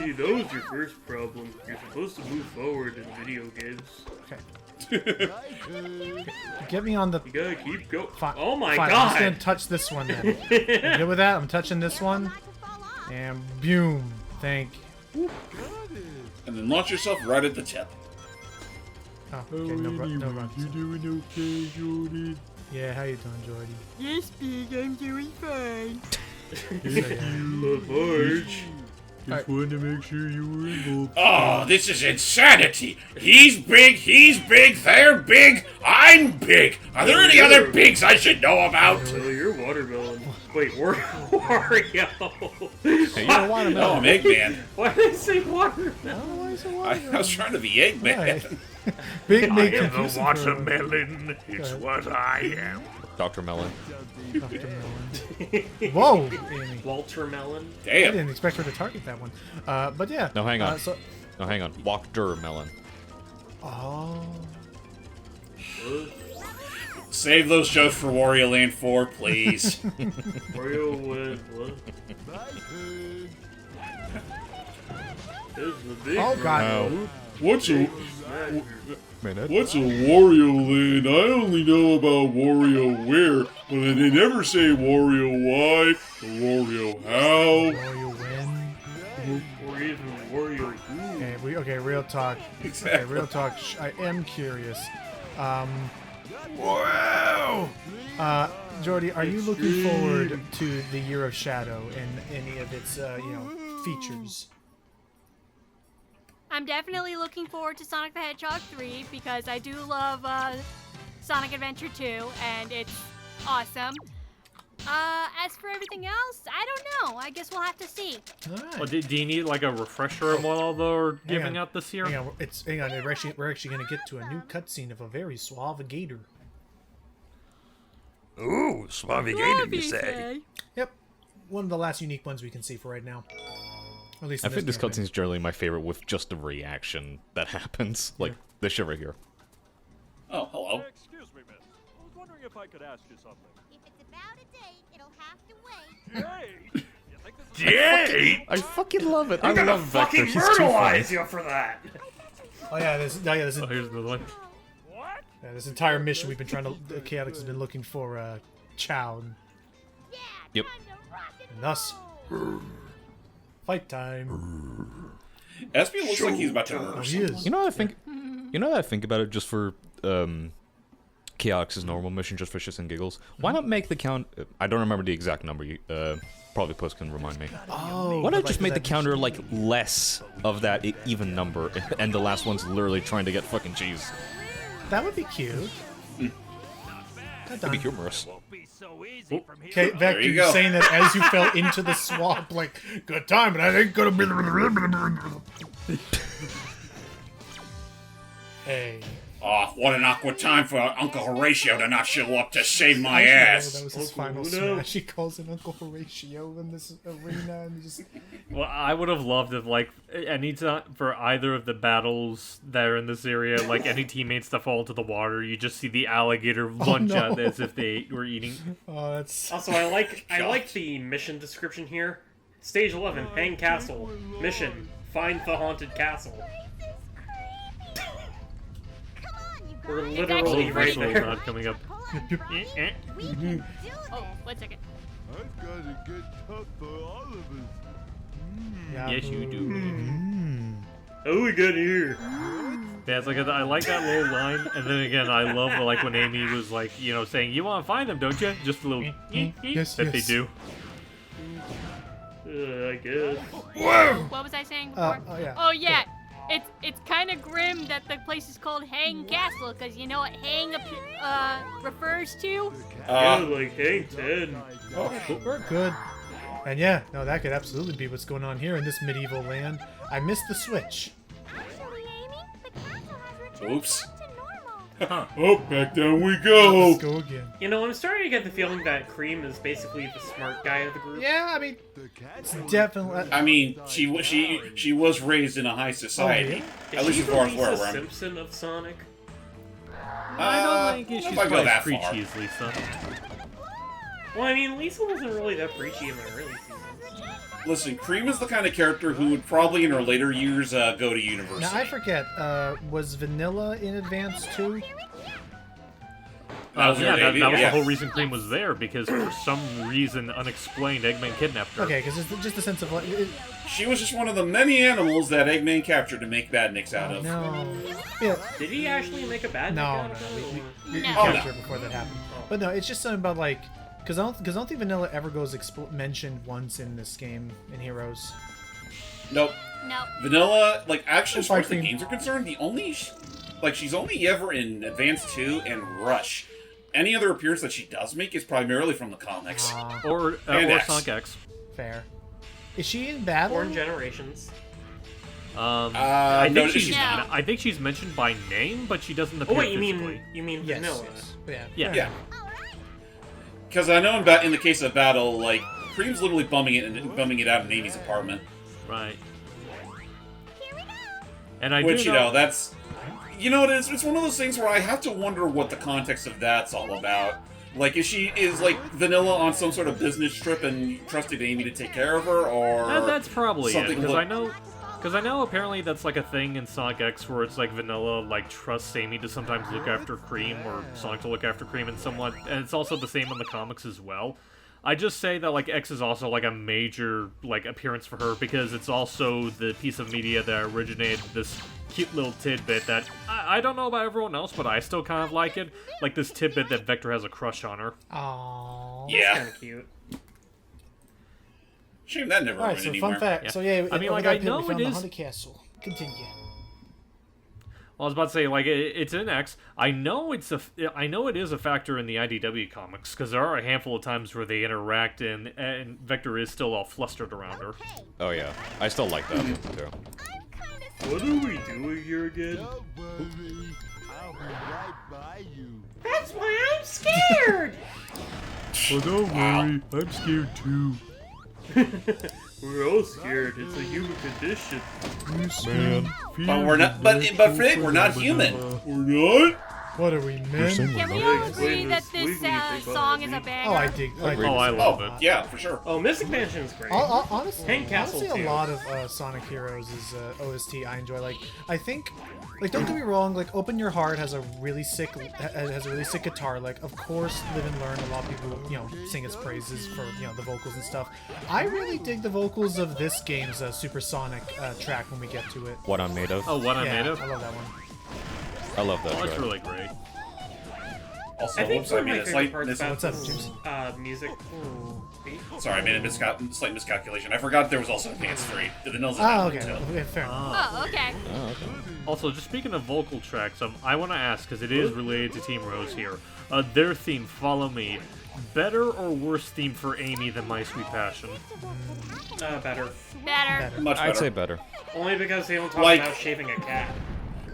S6: See, that was your first problem. You're supposed to move forward in video games.
S2: Get me on the.
S6: You gotta keep going.
S2: Fine,
S6: Oh my
S2: fine, I'm
S6: god!
S2: just gonna touch this one then. You good with that? I'm touching this one. And boom. Thank you.
S3: And then launch yourself right at the tip.
S2: Oh, okay, no
S7: Anyways, you
S2: runs.
S7: doing okay, Jordan?
S2: Yeah, how you doing, Jordy?
S10: Yes, Big, I'm doing fine.
S6: Marge.
S7: Just wanted to make sure you were involved.
S3: Oh, this is insanity! He's big, they're big, I'm big! Are there any other bigs I should know about?
S6: Oh, you're watermelon. Wait, Wario.
S9: Hey, you're a watermelon.
S3: No, I'm Eggman.
S6: Why did I say watermelon?
S2: Oh, why is it
S3: I was trying to be Eggman.
S2: Right. Big make
S5: I am the
S2: confusing for
S5: watermelon. It's what I am.
S9: Dr. Melon.
S2: Dr. Melon. Whoa, Amy.
S6: Walter Melon.
S2: I
S3: Damn.
S2: didn't expect her to target that one. But yeah.
S9: No, hang on.
S2: So,
S9: No, hang on. Walker Melon.
S2: oh.
S3: Save those jokes for Wario Land 4, please.
S6: Wario went what? There's the big
S2: Oh, God.
S7: Ow.
S8: What's a
S7: Man, that,
S8: What's a Wario Land? I only know about WarioWare, but they never say Wario Why or Wario How.
S2: Wario win.
S6: Or even Wario Who.
S2: Okay, real talk. Okay, real talk. I am curious. Wow! Jordy, are you looking forward to the Year of Shadow and any of its, features?
S4: I'm definitely looking forward to Sonic the Hedgehog 3 because I do love Sonic Adventure 2 and it's awesome. As for everything else, I don't know. I guess we'll have to see.
S2: All right.
S5: Well, do you need like a refresher on what all they're
S2: Hang
S5: giving
S2: on.
S5: out this year?
S2: Hang on, we're actually gonna get to a new cutscene of a very suave gator.
S11: Ooh, Suavigated, you say?
S2: Yep, one of the last unique ones we can see for right now. At least
S9: I
S2: in
S9: think this
S2: campaign.
S9: cutscene is generally my favorite with just the reaction that happens. Like, this shit right here.
S3: Oh, hello.
S12: Excuse me, miss. I was wondering if I could ask you something.
S13: If it's about a date, it'll have to wait.
S12: Hey! You
S11: Date?
S9: I fucking love it.
S6: I'm
S9: I
S6: gonna
S9: love Vector.
S6: fucking
S9: He's too funny.
S6: brutalize you for that.
S2: Oh yeah, this
S5: Oh, here's another one.
S2: yeah, this entire mission we've been trying to Chaotix has been looking for Chow,
S9: Yep.
S2: and thus fight time.
S3: Espio looks like he's about to
S2: Oh,
S3: murder
S2: he is.
S9: You know what I think? You know what I think about it just for Chaotix's normal mission, just for shits and giggles. Why not make the count? I don't remember the exact number. Probably Post can remind me.
S2: Oh,
S9: Why not
S2: but,
S9: just
S2: like,
S9: make the
S2: that
S9: counter like less of that even number, and the last one's literally trying to get fucking cheese?
S2: That would be cute.
S9: It'd be humorous.
S2: Okay, Vector,
S3: There you
S2: you're
S3: go.
S2: saying that as you fell into the swamp, like, good time, and I ain't gonna be. Hey.
S3: Oh, what an awkward time for Uncle Horatio to not show up to save my
S2: I know,
S3: ass.
S2: that was his
S6: Uncle
S2: final
S6: Uno.
S2: smash. He calls him Uncle Horatio in this arena, and he just.
S5: Well, I would have loved if, like, any time for either of the battles that are in this area, like, any teammates that fall into the water, you just see the alligator lunge
S2: no.
S5: out as if they were eating.
S2: Oh, that's.
S6: Also, I like the mission description here. Stage 11, Hang Castle. Mission, find the haunted castle. We're literally
S5: Oh,
S4: actually
S6: right
S5: virtual
S6: there.
S5: god coming up.
S4: Oh, 1 second.
S10: I've got to get tough for all of us.
S5: Yes, you do.
S6: Oh, we got here.
S5: Yeah, it's like I like that little line, and then again, I love like when Amy was like, you know, saying, "You want to find them, don't you?" Just a little
S2: Yes,
S5: that
S2: yes.
S5: they do.
S6: I guess.
S4: What was I saying before?
S2: Oh yeah.
S4: Oh yeah, it's kind of grim that the place is called Hang Castle, because you know what Hang refers to?
S6: Yeah, like Hang 10.
S2: We're good. And yeah, no, that could absolutely be what's going on here in this medieval land. I missed the switch.
S3: Oops.
S8: Oh, back down we go.
S2: Let's go again.
S6: You know, I'm starting to get the feeling that Cream is basically the smart guy of the group.
S2: Yeah, I mean, it's definitely.
S3: I mean, she was raised in a high society.
S6: Is
S3: At least
S6: she
S3: as
S6: the
S3: far as where
S6: Lisa
S3: I'm.
S6: Simpson of Sonic?
S5: I don't think
S3: if
S5: she's
S3: I go
S5: quite
S3: that
S5: preachy
S3: far.
S5: as Lisa.
S6: Well, I mean, Lisa wasn't really that preachy in the early seasons.
S3: Listen, Cream is the kind of character who would probably in her later years go to university.
S2: Now I forget. Was Vanilla in Advance too?
S3: That was her
S5: Yeah, that
S3: debut,
S5: was
S3: yeah.
S5: the whole reason Cream was there, because for some reason unexplained, Eggman kidnapped her.
S2: Okay, because it's just a sense of like.
S3: She was just one of the many animals that Eggman captured to make badniks out of.
S2: No. Yeah.
S6: Did he actually make a bad
S2: No,
S6: guy
S2: no,
S6: out of
S2: we
S6: it?
S4: No.
S2: captured it before that happened. But no, it's just something about like, because I don't think Vanilla ever goes mentioned once in this game in Heroes.
S3: Nope.
S4: No.
S3: Vanilla, like, actually, as far as the
S2: Fighting.
S3: games are concerned, she's only ever in Advance 2 and Rush. Any other appearance that she does make is primarily from the comics.
S5: Or
S3: And X.
S5: Sonic X.
S2: Fair. Is she in battle?
S6: Born Generations.
S5: I
S3: no,
S5: think she's
S3: she's
S4: not.
S5: I think she's mentioned by name, but she doesn't appear
S6: Oh wait,
S5: physically.
S6: you mean
S2: Yes.
S6: Vanilla?
S2: Yeah.
S5: Yeah.
S3: Yeah. Because I know in the case of Battle, like, Cream's literally bumming it out in Amy's apartment.
S5: Right. And I
S3: Which,
S5: do
S3: you know, that's... You know, it's one of those things where I have to wonder what the context of that's all about. Like, is like, Vanilla on some sort of business trip and trusted Amy to take care of her, or...
S5: that's probably it,
S3: something
S5: because
S3: look-
S5: I know apparently that's like a thing in Sonic X where it's like Vanilla like trusts Amy to sometimes look after Cream, or Sonic to look after Cream, and somewhat, and it's also the same in the comics as well. I just say that like X is also like a major like appearance for her because it's also the piece of media that originated this cute little tidbit that I don't know about everyone else, but I still kind of like it. Like this tidbit that Vector has a crush on her.
S2: Aww.
S3: Yeah.
S6: Kind of cute.
S3: Shame that never
S2: Alright,
S3: went
S2: so
S3: anywhere.
S2: fun fact.
S5: Yeah.
S2: So yeah,
S5: I mean,
S2: over
S5: like,
S2: that
S5: I
S2: pit,
S5: know
S2: we found
S5: it
S2: the
S5: is-
S2: haunted castle. Continue.
S5: I was about to say, like, it's in X. I know it is a factor in the IDW comics because there are a handful of times where they interact, and Vector is still all flustered around her.
S9: Oh yeah, I still like that too.
S6: What are we doing here again?
S10: Don't worry. I'll be right by you.
S6: That's why I'm scared!
S7: Oh, don't worry. I'm scared too.
S6: We're all scared. It's a human condition.
S7: Man.
S3: But we're not. But Frig, we're not human.
S8: We're not?
S2: What are we, men?
S4: Can we all agree that this song is a banger?
S2: Oh, I dig.
S5: Oh, I love it.
S3: Yeah, for sure.
S6: Oh, Mystic Mansion is great.
S2: Honestly,
S6: Hank Castle,
S2: honestly,
S6: too.
S2: a lot of Sonic Heroes is OST I enjoy. Like, I think, like, don't get me wrong. Like, Open Your Heart has a really sick guitar lick. Of course, Live and Learn. A lot of people, sing its praises for the vocals and stuff. I really dig the vocals of this game's Supersonic track when we get to it.
S9: What I'm made of.
S5: Oh, what I'm
S2: Yeah,
S5: made of?
S2: I love that one.
S9: I love that
S5: Oh,
S9: track.
S5: it's really great.
S3: Also,
S6: I think
S3: whoops,
S6: one
S3: I
S6: of my
S3: made a
S6: favorite
S3: slight
S6: parts about
S2: What's up,
S6: this music.
S3: sorry, I made a slight miscalculation. I forgot there was also Advance 3. The Nils
S2: Oh,
S3: Advance
S2: okay.
S3: too.
S2: Yeah, fair enough.
S4: Oh, okay.
S5: Also, just speaking of vocal tracks, I want to ask, because it is related to Team Rose here, their theme, Follow Me, better or worse theme for Amy than My Sweet Passion?
S6: Better.
S4: Better.
S3: Much better.
S9: I'd say better.
S6: Only because they don't talk
S3: Like-
S6: about shaving a cat.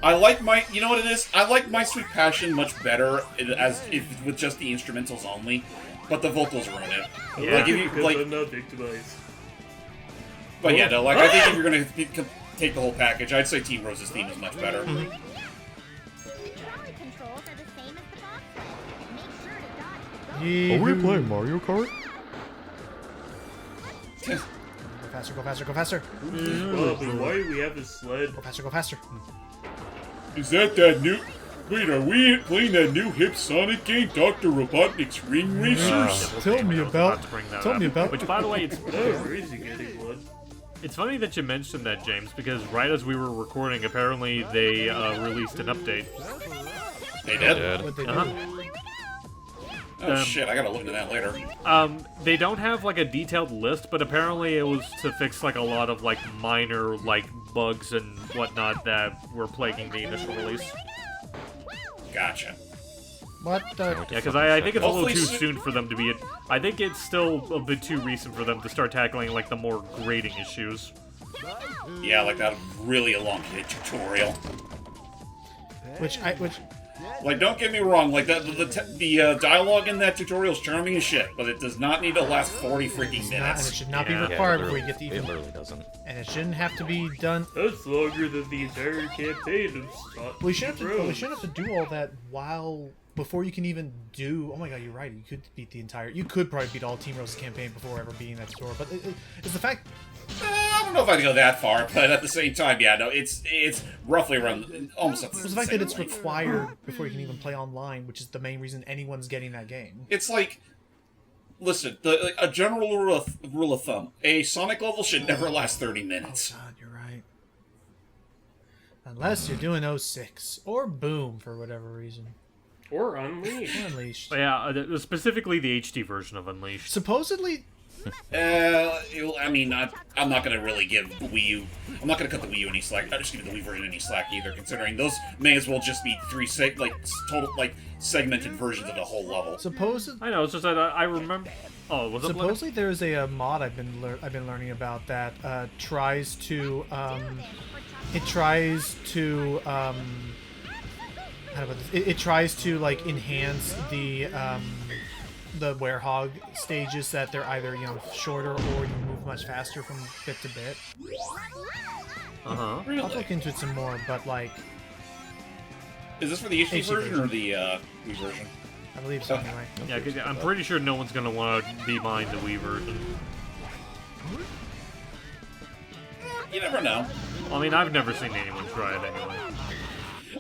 S3: I like you know what it is? I like My Sweet Passion much better with just the instrumentals only, but the vocals ruin it.
S5: Yeah.
S3: Like, if you, like,
S6: not victimized.
S3: but yeah, no, like, I think if you're gonna take the whole package, I'd say Team Rose's theme is much better.
S2: Mm-hmm.
S7: Are we playing Mario Kart?
S2: Go faster, go faster, go faster.
S6: Why do we have this sled?
S2: Go faster, go faster.
S8: Is that new? Wait, are we playing that new hip Sonic game, Dr. Robotnik's Ring Racers?
S2: Tell me about. Tell me about.
S5: Which, by the way,
S6: Oh, crazy getting blood.
S5: it's funny that you mentioned that, James, because right as we were recording, apparently they released an update.
S3: They did?
S2: What they do.
S3: Oh shit, I gotta look into that later.
S5: They don't have like a detailed list, but apparently it was to fix like a lot of like minor like bugs and whatnot that were plaguing the initial release.
S3: Gotcha.
S2: What the?
S5: Yeah, because I think it's a little
S3: Hopefully
S5: too
S3: soon-
S5: soon for them to be. I think it's still a bit too recent for them to start tackling like the more grading issues.
S3: Yeah, like that really elongated tutorial.
S2: Which
S3: Like, don't get me wrong, like, the dialogue in that tutorial is charming as shit, but it does not need to last 40 freaking
S2: and it
S3: minutes.
S2: should not be
S5: Yeah.
S2: required
S9: it
S2: before you get to
S9: it
S2: even.
S9: literally doesn't.
S2: And it shouldn't have to be done.
S6: That's longer than the entire campaign of Scott.
S2: We shouldn't have to do all that before you can even do. Oh my god, you're right. You could beat the entire. You could probably beat all Team Rose's campaign before ever beating that tutorial. But it's the fact.
S3: I don't know if I'd go that far, but at the same time, yeah, no, it's roughly around almost at
S2: It's the fact that it's
S3: same length.
S2: required before you can even play online, which is the main reason anyone's getting that game.
S3: It's like, listen, a general rule of thumb: a Sonic level should never last 30 minutes.
S2: God, you're right. Unless you're doing 06 or Boom for whatever reason.
S6: Or Unleashed.
S2: Or Unleashed.
S5: But yeah, specifically the HD version of Unleashed.
S2: Supposedly,
S3: I mean, I'm not gonna really give the Wii U. I'm not gonna cut the Wii U any slack. I'm just giving the Wii version any slack either, considering those may as well just be segmented versions of the whole level.
S5: I know. It's just that I remember. Oh, was it?
S2: supposedly there's a mod I've been learning about that tries to it tries to like enhance the werehog stages, that they're either shorter or you move much faster from bit to bit.
S5: Uh-huh.
S3: Really?
S2: I'll look into it some more, but like
S3: Is this for the HD
S2: HD
S3: version or the Wii version?
S2: I believe so
S3: Okay.
S2: anyway.
S5: Yeah, 'cause I'm pretty sure no one's gonna want to be buying the Wii version.
S3: You never know.
S5: I mean, I've never seen anyone try it anyway.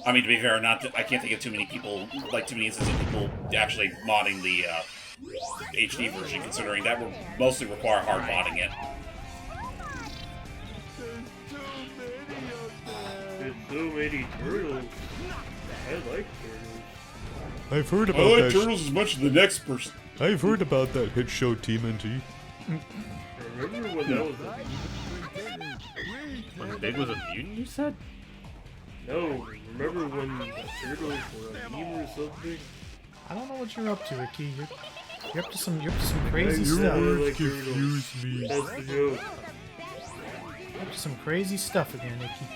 S3: I mean, to be fair, I can't think of too many instances of people actually modding the HD version, considering that would mostly require hard modding it.
S6: There's so many turtles. I like turtles.
S7: I've heard
S8: I
S7: about
S8: like
S7: that.
S8: turtles as much as the next person.
S7: I've heard about that hit show TMNT.
S6: Remember when that was
S5: When Big was a mutant, you said?
S6: No, remember when the turtles were a meme or something?
S2: I don't know what you're up to, Ricky. You're up to some crazy
S7: Your
S2: stuff.
S7: words confuse me.
S6: That's the joke.
S2: You're up to some crazy stuff again, Ricky.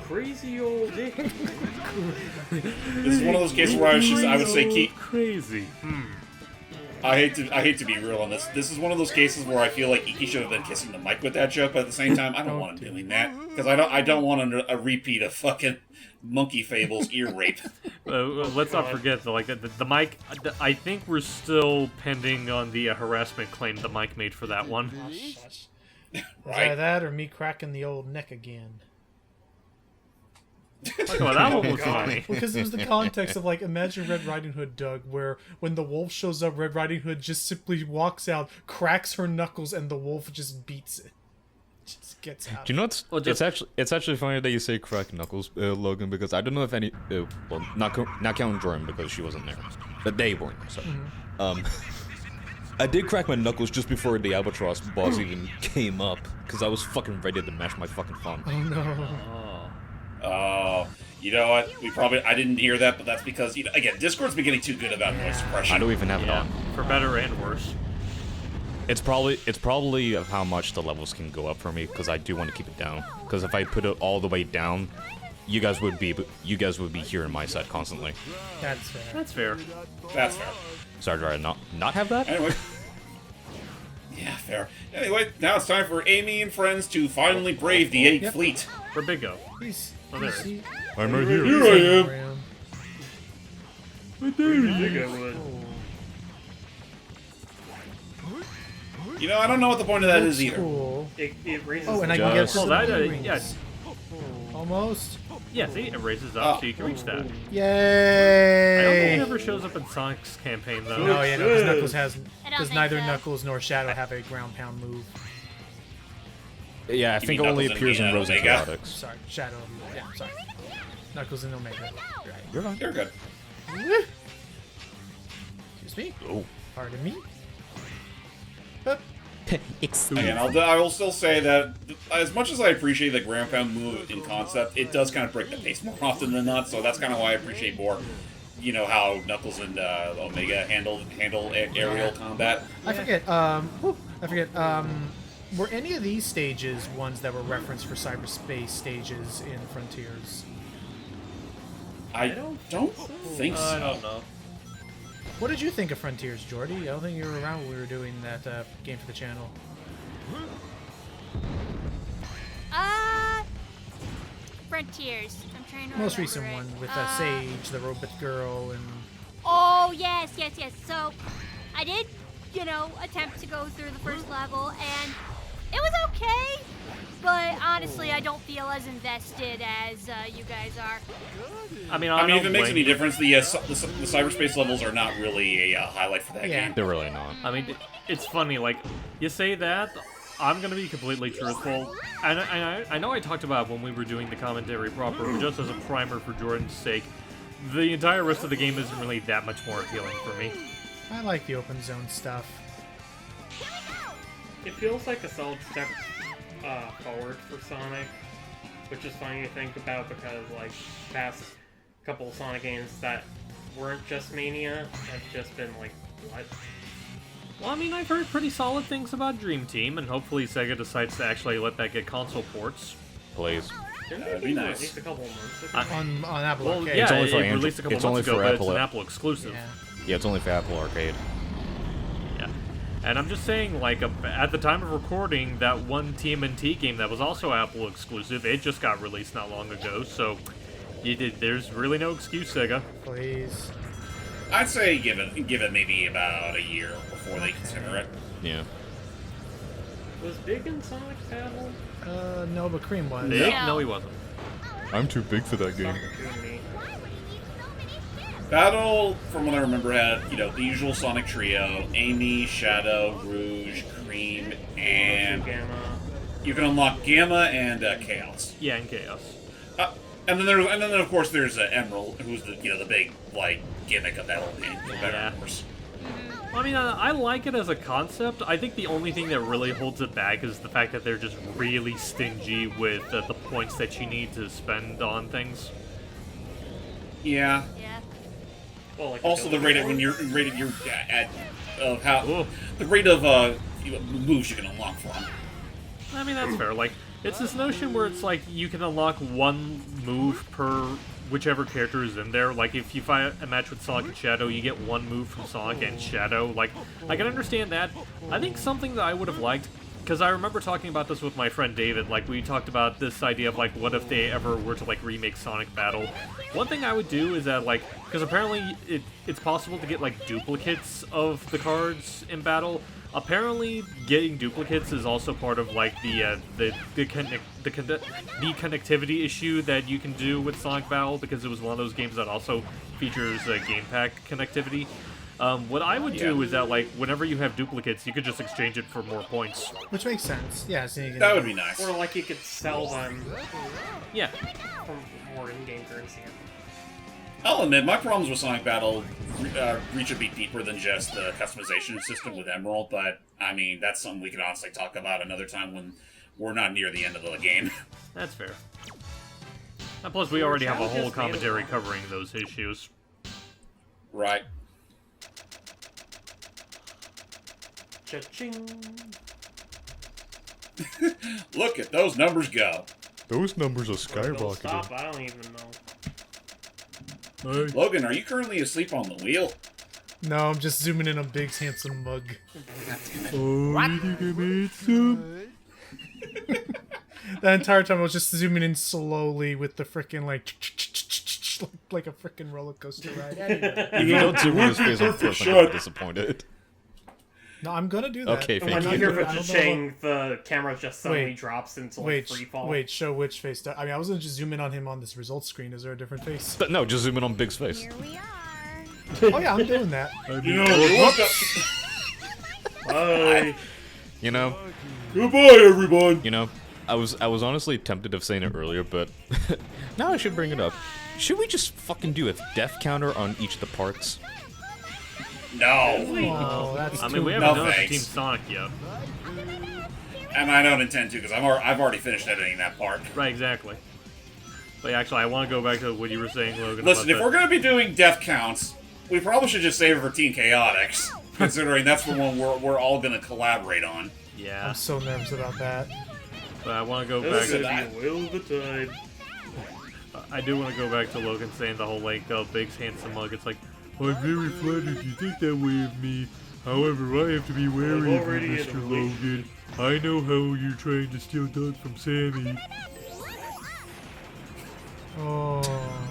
S6: Crazy old dick.
S3: This is one of those cases where I would say keep.
S5: Crazy.
S3: I hate to be real on this. This is one of those cases where I feel like Iki should have been kissing the mic with that joke, but at the same time, I don't want him doing that because I don't want a repeat of fucking Monkey Fable's ear rape.
S5: Let's not forget the mic. I think we're still pending on the harassment claim the mic made for that one.
S3: Right?
S2: Either that or me cracking the old neck again.
S5: Oh, that one was funny.
S2: Because it was the context of, like, imagine Red Riding Hood, Doug, where when the wolf shows up, Red Riding Hood just simply walks out, cracks her knuckles, and the wolf just beats it. Just gets out.
S9: Do you know what's... It's actually funny that you say crack knuckles, Logan, because I don't know if any... well, not counting Jordan, because she wasn't there. But they weren't there, sorry. I did crack my knuckles just before the Albatross boss even came up, because I was fucking ready to mash my fucking thumb.
S2: Oh, no.
S3: Oh, you know what? I didn't hear that, but that's because, again, Discord's been getting too good about noise suppression.
S9: I don't even have it on.
S5: For better and worse.
S9: It's probably of how much the levels can go up for me, because I do want to keep it down. Because if I put it all the way down, you guys would be hearing my set constantly.
S2: That's fair.
S5: That's fair.
S3: That's fair.
S9: Sorry, do I not have that?
S3: Anyway. Yeah, fair. Anyway, now it's time for Amy and friends to finally brave the 8th Fleet.
S5: For Bingo. Oh, there it is.
S7: I'm right here.
S8: Here I am.
S6: I think I would.
S3: I don't know what the point of that is either.
S2: Cool.
S6: It raises.
S2: Oh, and
S6: the
S2: I can get
S5: Oh,
S2: some
S5: that,
S2: rings.
S5: yes.
S2: Almost.
S5: Yeah, see, it raises up, so you can reach that.
S2: Yay!
S5: I don't think it ever shows up in Sonic's campaign, though.
S2: No, yeah, no, because Knuckles has...
S4: I don't
S2: Because
S4: think
S2: neither
S4: so.
S2: Knuckles nor Shadow have a ground pound move.
S9: Yeah, I think it
S3: mean
S9: only
S3: Knuckles
S9: appears in
S3: and
S9: Rose and
S3: Omega?
S9: Chaotix.
S2: Sorry, Shadow. Yeah, sorry. Knuckles and Omega. Right.
S9: You're fine.
S3: You're good.
S2: Excuse me?
S9: Oh.
S2: Pardon me?
S3: Again, I will still say that as much as I appreciate the ground pound move in concept, it does kind of break the pace more often than not. So that's kind of why I appreciate more, how Knuckles and Omega handle aerial combat.
S2: I forget, were any of these stages ones that were referenced for cyberspace stages in Frontiers?
S3: I don't think so.
S5: I don't know.
S2: What did you think of Frontiers, Jordy? I don't think you were around when we were doing that game for the channel.
S4: Frontiers. I'm trying to
S2: Most
S4: remember
S2: recent
S4: it.
S2: one with Sage, the robot girl, and...
S4: Oh, yes. So, I did, attempt to go through the first level, and it was okay. But honestly, I don't feel as invested as you guys are.
S5: I mean,
S3: if it makes any difference, the cyberspace levels are not really a highlight for that game.
S9: They're really not.
S5: I mean, it's funny, like, you say that, I'm gonna be completely truthful, and I know I talked about when we were doing the commentary proper, but just as a primer for Jordan's sake, the entire rest of the game isn't really that much more appealing for me.
S2: I like the open zone stuff.
S6: It feels like a solid step forward for Sonic, which is funny to think about because, like, past couple of Sonic games that weren't just Mania have just been like, what?
S5: Well, I mean, I've heard pretty solid things about Dream Team, and hopefully Sega decides to actually let that get console ports.
S9: Please.
S6: Didn't
S3: That'd
S6: they
S3: be
S6: do
S3: nice.
S6: at least a couple of months ago?
S2: On Apple
S5: Well,
S2: Arcade.
S5: yeah,
S9: It's only for
S5: it
S9: Android-
S5: released a couple
S9: it's
S5: months
S9: only
S5: ago,
S9: for
S5: but
S9: Apple-
S5: it's an Apple exclusive.
S2: Yeah.
S9: Yeah, it's only for Apple Arcade.
S5: Yeah. And I'm just saying, like, at the time of recording, that one TMNT game that was also Apple exclusive, it just got released not long ago, so there's really no excuse, Sega.
S2: Please.
S3: I'd say give it maybe about a year before they consider it.
S9: Yeah.
S6: Was Big in Sonic Battle?
S2: No, but Cream was.
S5: Big?
S4: Yeah.
S5: No, he wasn't.
S9: I'm too big for that game.
S6: Opportunity.
S3: Battle, from what I remember, had the usual Sonic trio: Amy, Shadow, Rouge, Cream, and
S6: Gamma.
S3: you can unlock Gamma and Chaos.
S5: Yeah, and Chaos.
S3: And then of course there's Emerald, who's the the big gimmick of that whole game. For better
S5: Yeah.
S3: or worse.
S5: I mean, I like it as a concept. I think the only thing that really holds it back is the fact that they're just really stingy with the points that you need to spend on things.
S3: Yeah.
S4: Yeah.
S6: Well, like
S3: Also, the rate at when you're rated your of how
S5: Ooh.
S3: the rate of moves you can unlock from.
S5: I mean, that's fair. Like, it's this notion where it's like you can unlock one move per whichever character is in there. Like, if you fight a match with Sonic and Shadow, you get one move from Sonic and Shadow. Like, I can understand that. I think something that I would have liked, because I remember talking about this with my friend David, like, we talked about this idea of, like, what if they ever were to, like, remake Sonic Battle. One thing I would do is that, like, because apparently it's possible to get, like, duplicates of the cards in Battle. Apparently, getting duplicates is also part of, like, the connectivity issue that you can do with Sonic Battle, because it was one of those games that also features game pack connectivity. What I would do is that, like, whenever you have duplicates, you could just exchange it for more points.
S2: Which makes sense. Yeah, so you can...
S3: That would be nice.
S6: Or like you could sell them
S5: Yeah.
S6: for more in-game currency.
S3: I'll admit, my problems with Sonic Battle reach a bit deeper than just the customization system with Emerald, but, I mean, that's something we can honestly talk about another time when we're not near the end of the game.
S5: That's fair. And plus, we already have a whole commentary covering those issues.
S3: Right.
S6: Cha-ching.
S3: Look at those numbers go.
S9: Those numbers are
S6: Don't stop,
S9: skyrocketing.
S6: I don't even know.
S7: Hey,
S3: Logan, are you currently asleep on the wheel?
S2: No, I'm just zooming in on Big's handsome mug.
S7: oh, you think I made some?
S2: That entire time I was just zooming in slowly with the frickin' like a frickin' roller coaster ride. Anyway.
S9: If you don't zoom in his face, I'm
S8: Perfect
S9: flipping
S8: shot.
S9: disappointed.
S2: No, I'm gonna do that.
S9: Okay,
S6: When
S9: thank
S6: you
S9: you.
S6: hear
S2: I don't know
S6: cha-ching, the camera just suddenly
S2: Wait.
S6: drops into like
S2: Wait,
S6: free fall.
S2: wait, show which face. I mean, I was gonna just zoom in on him on this results screen. Is there a different face?
S9: But no, just zoom in on Big's face.
S4: Here we are.
S2: Oh yeah, I'm doing that.
S7: I
S8: You
S7: mean,
S8: know, what the...
S6: Bye.
S9: You know,
S8: Goodbye, everyone.
S9: you know, I was honestly tempted of saying it earlier, but now I should bring it up. Should we just fucking do a death counter on each of the parts?
S3: No.
S2: Oh, that's
S5: I mean,
S2: too
S5: we
S3: No,
S5: haven't done it for
S3: thanks.
S5: Team Sonic yet.
S3: And I don't intend to, because I've already finished editing that part.
S5: Right, exactly. But actually, I want to go back to what you were saying, Logan.
S3: Listen, if
S5: about
S3: we're going to be doing death counts, we probably should just save it for Team Chaotix, considering that's the one we're all going to collaborate on.
S5: Yeah,
S2: I'm so nervous about that.
S5: but I want to go
S6: This
S5: back.
S6: is gonna be a whale of a time.
S5: I do want to go back to Logan saying the whole, like, Big's handsome mug. It's like,
S7: I'm very flattered you think that way of me. However, I have to be wary of you,
S6: already in a
S7: Mr. Logan. I know how you're trying to steal duds from Sammy.
S2: Oh.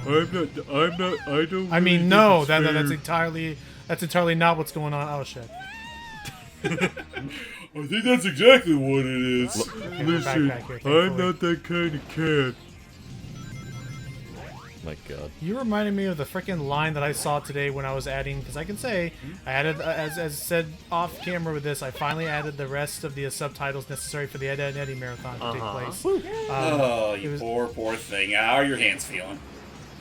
S7: I don't.
S2: I mean,
S7: really
S2: no,
S7: think it's
S2: that's entirely not what's going on. Oh shit.
S8: I think that's exactly what it is.
S2: Okay, we're
S7: Listen,
S2: back here,
S7: I'm
S2: thankfully.
S7: not that kind of cat.
S9: My God.
S2: You reminded me of the freaking line that I saw today when I was adding, because I can say, I added, as said off camera with this, I finally added the rest of the subtitles necessary for the Ed, Ed, Eddie marathon to take place.
S3: Oh, you
S2: it was-
S3: poor thing. How are your hands feeling?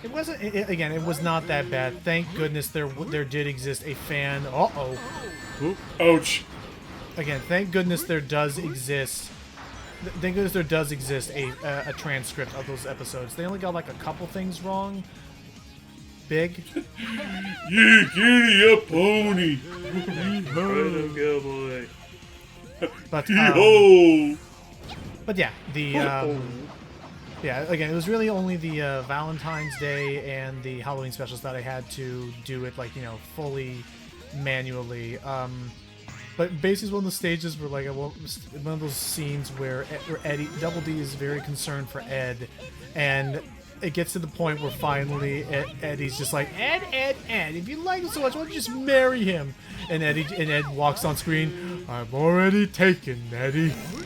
S2: It wasn't, again, it was not that bad. Thank goodness there did exist a fan. Uh-oh.
S8: Ouch.
S2: Again, thank goodness there does exist. Thank goodness there does exist a transcript of those episodes. They only got like a couple things wrong. Big.
S8: Yeah, giddy up, pony.
S6: Rhythm cowboy.
S2: But
S8: Hee-ho.
S2: But yeah, yeah, again, it was really only the Valentine's Day and the Halloween specials that I had to do it, like, you know, fully manually. But basically, one of the stages where, like, one of those scenes where Eddie, Double D is very concerned for Ed, and it gets to the point where finally Eddie's just like, Ed, if you like him so much, why don't you just marry him? And Ed walks on screen, I'm already taken, Eddie. And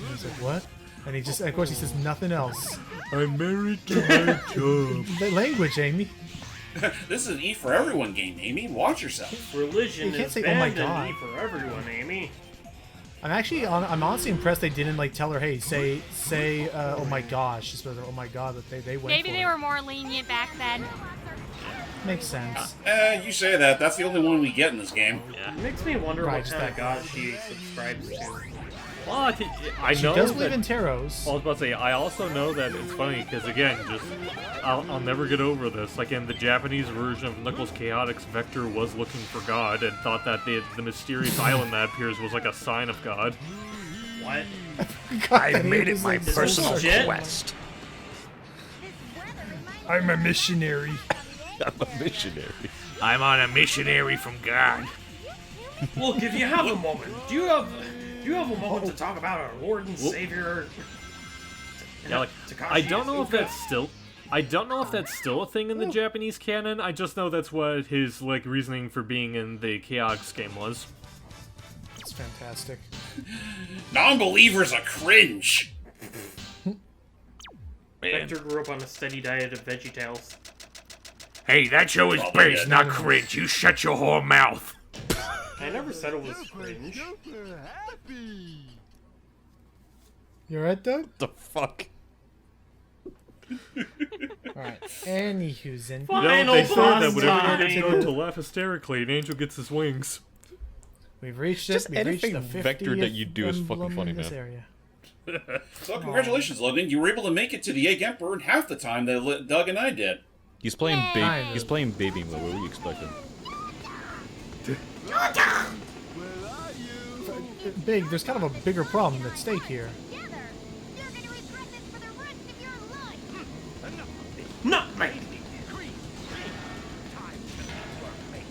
S2: he's like, what? And he just, of course, he says nothing else.
S7: I'm married to my job.
S2: The language, Amy.
S3: This is an E for everyone game, Amy. Watch yourself.
S6: Religion
S2: You can't
S6: is
S2: say, "Oh my
S6: banned
S2: God."
S6: and E for everyone, Amy.
S2: I'm honestly impressed they didn't like tell her, hey, say, oh my gosh, she's supposed to, oh my god, but they went
S4: Maybe
S2: for
S4: they
S2: it.
S4: were more lenient back then.
S2: Makes sense.
S3: You say that. That's the only one we get in this game.
S6: It makes me wonder
S2: Right,
S6: what
S2: just
S6: kind of
S2: that-
S6: god she subscribes to.
S5: well, I
S2: She
S5: know
S2: does
S5: that.
S2: believe in tarots.
S5: Well, I was about to say, I also know that it's funny because, again, I'll never get over this. Like, in the Japanese version of Knuckles Chaotix, Vector was looking for God and thought that the mysterious island that appears was like a sign of God.
S6: What?
S11: I made it my
S6: This
S11: personal
S6: bullshit.
S11: quest.
S2: I'm a missionary.
S9: I'm a missionary.
S11: I'm on a missionary from God.
S6: Look, if you have a moment, do you have a moment to talk about our Lord and Savior?
S5: Yeah, like, I don't know if that's still a thing in the Japanese canon. I just know that's what his like reasoning for being in the Chaotix game was.
S2: It's fantastic.
S3: Non-believers are cringe.
S6: Vector grew up on a steady diet of VeggieTales.
S11: Hey, that show is
S3: Probably
S11: based,
S3: did.
S11: not cringe. You shut your whole mouth.
S6: I never said it was cringe.
S2: You alright, Doug?
S9: The fuck?
S2: Alright. Anywho's in.
S5: You know,
S6: Final
S5: they say
S6: boss
S5: that whenever
S6: time.
S5: you start to laugh hysterically, an angel gets his wings.
S2: We've reached
S9: Just
S2: it. We've reached
S9: anything
S2: the 50th
S9: Vector that you do is fucking
S2: emblem
S9: funny,
S2: in this
S9: man.
S2: area.
S3: So congratulations, Logan. You were able to make it to the Egg Emperor in half the time that Doug and I did.
S9: He's playing
S2: Kind of.
S9: He's playing baby mode. What were you expecting?
S2: Big, there's kind of a bigger problem at stake here.
S6: Not me!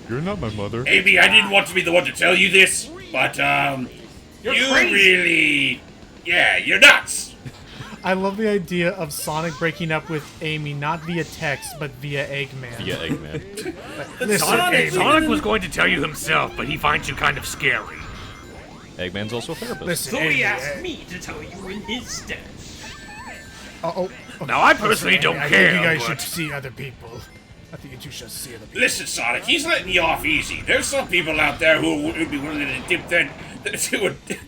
S9: You're not my mother.
S3: Amy, I didn't want to be the one to tell you this, but you
S6: crazy.
S3: really, yeah, you're nuts.
S2: I love the idea of Sonic breaking up with Amy not via text, but via Eggman.
S9: Via Eggman.
S2: Listen,
S3: Sonic-
S11: Sonic was going to tell you himself, but he finds you kind of scary.
S9: Eggman's also a therapist.
S2: listen,
S6: So he
S2: Amy,
S6: asked me to tell you in his stead.
S2: Oh,
S11: Now, I personally don't
S2: I
S11: care,
S2: think you guys
S11: but-
S2: should see other people. I think you should see other people.
S3: Listen, Sonic, he's letting you off easy. There's some people out there who would be willing to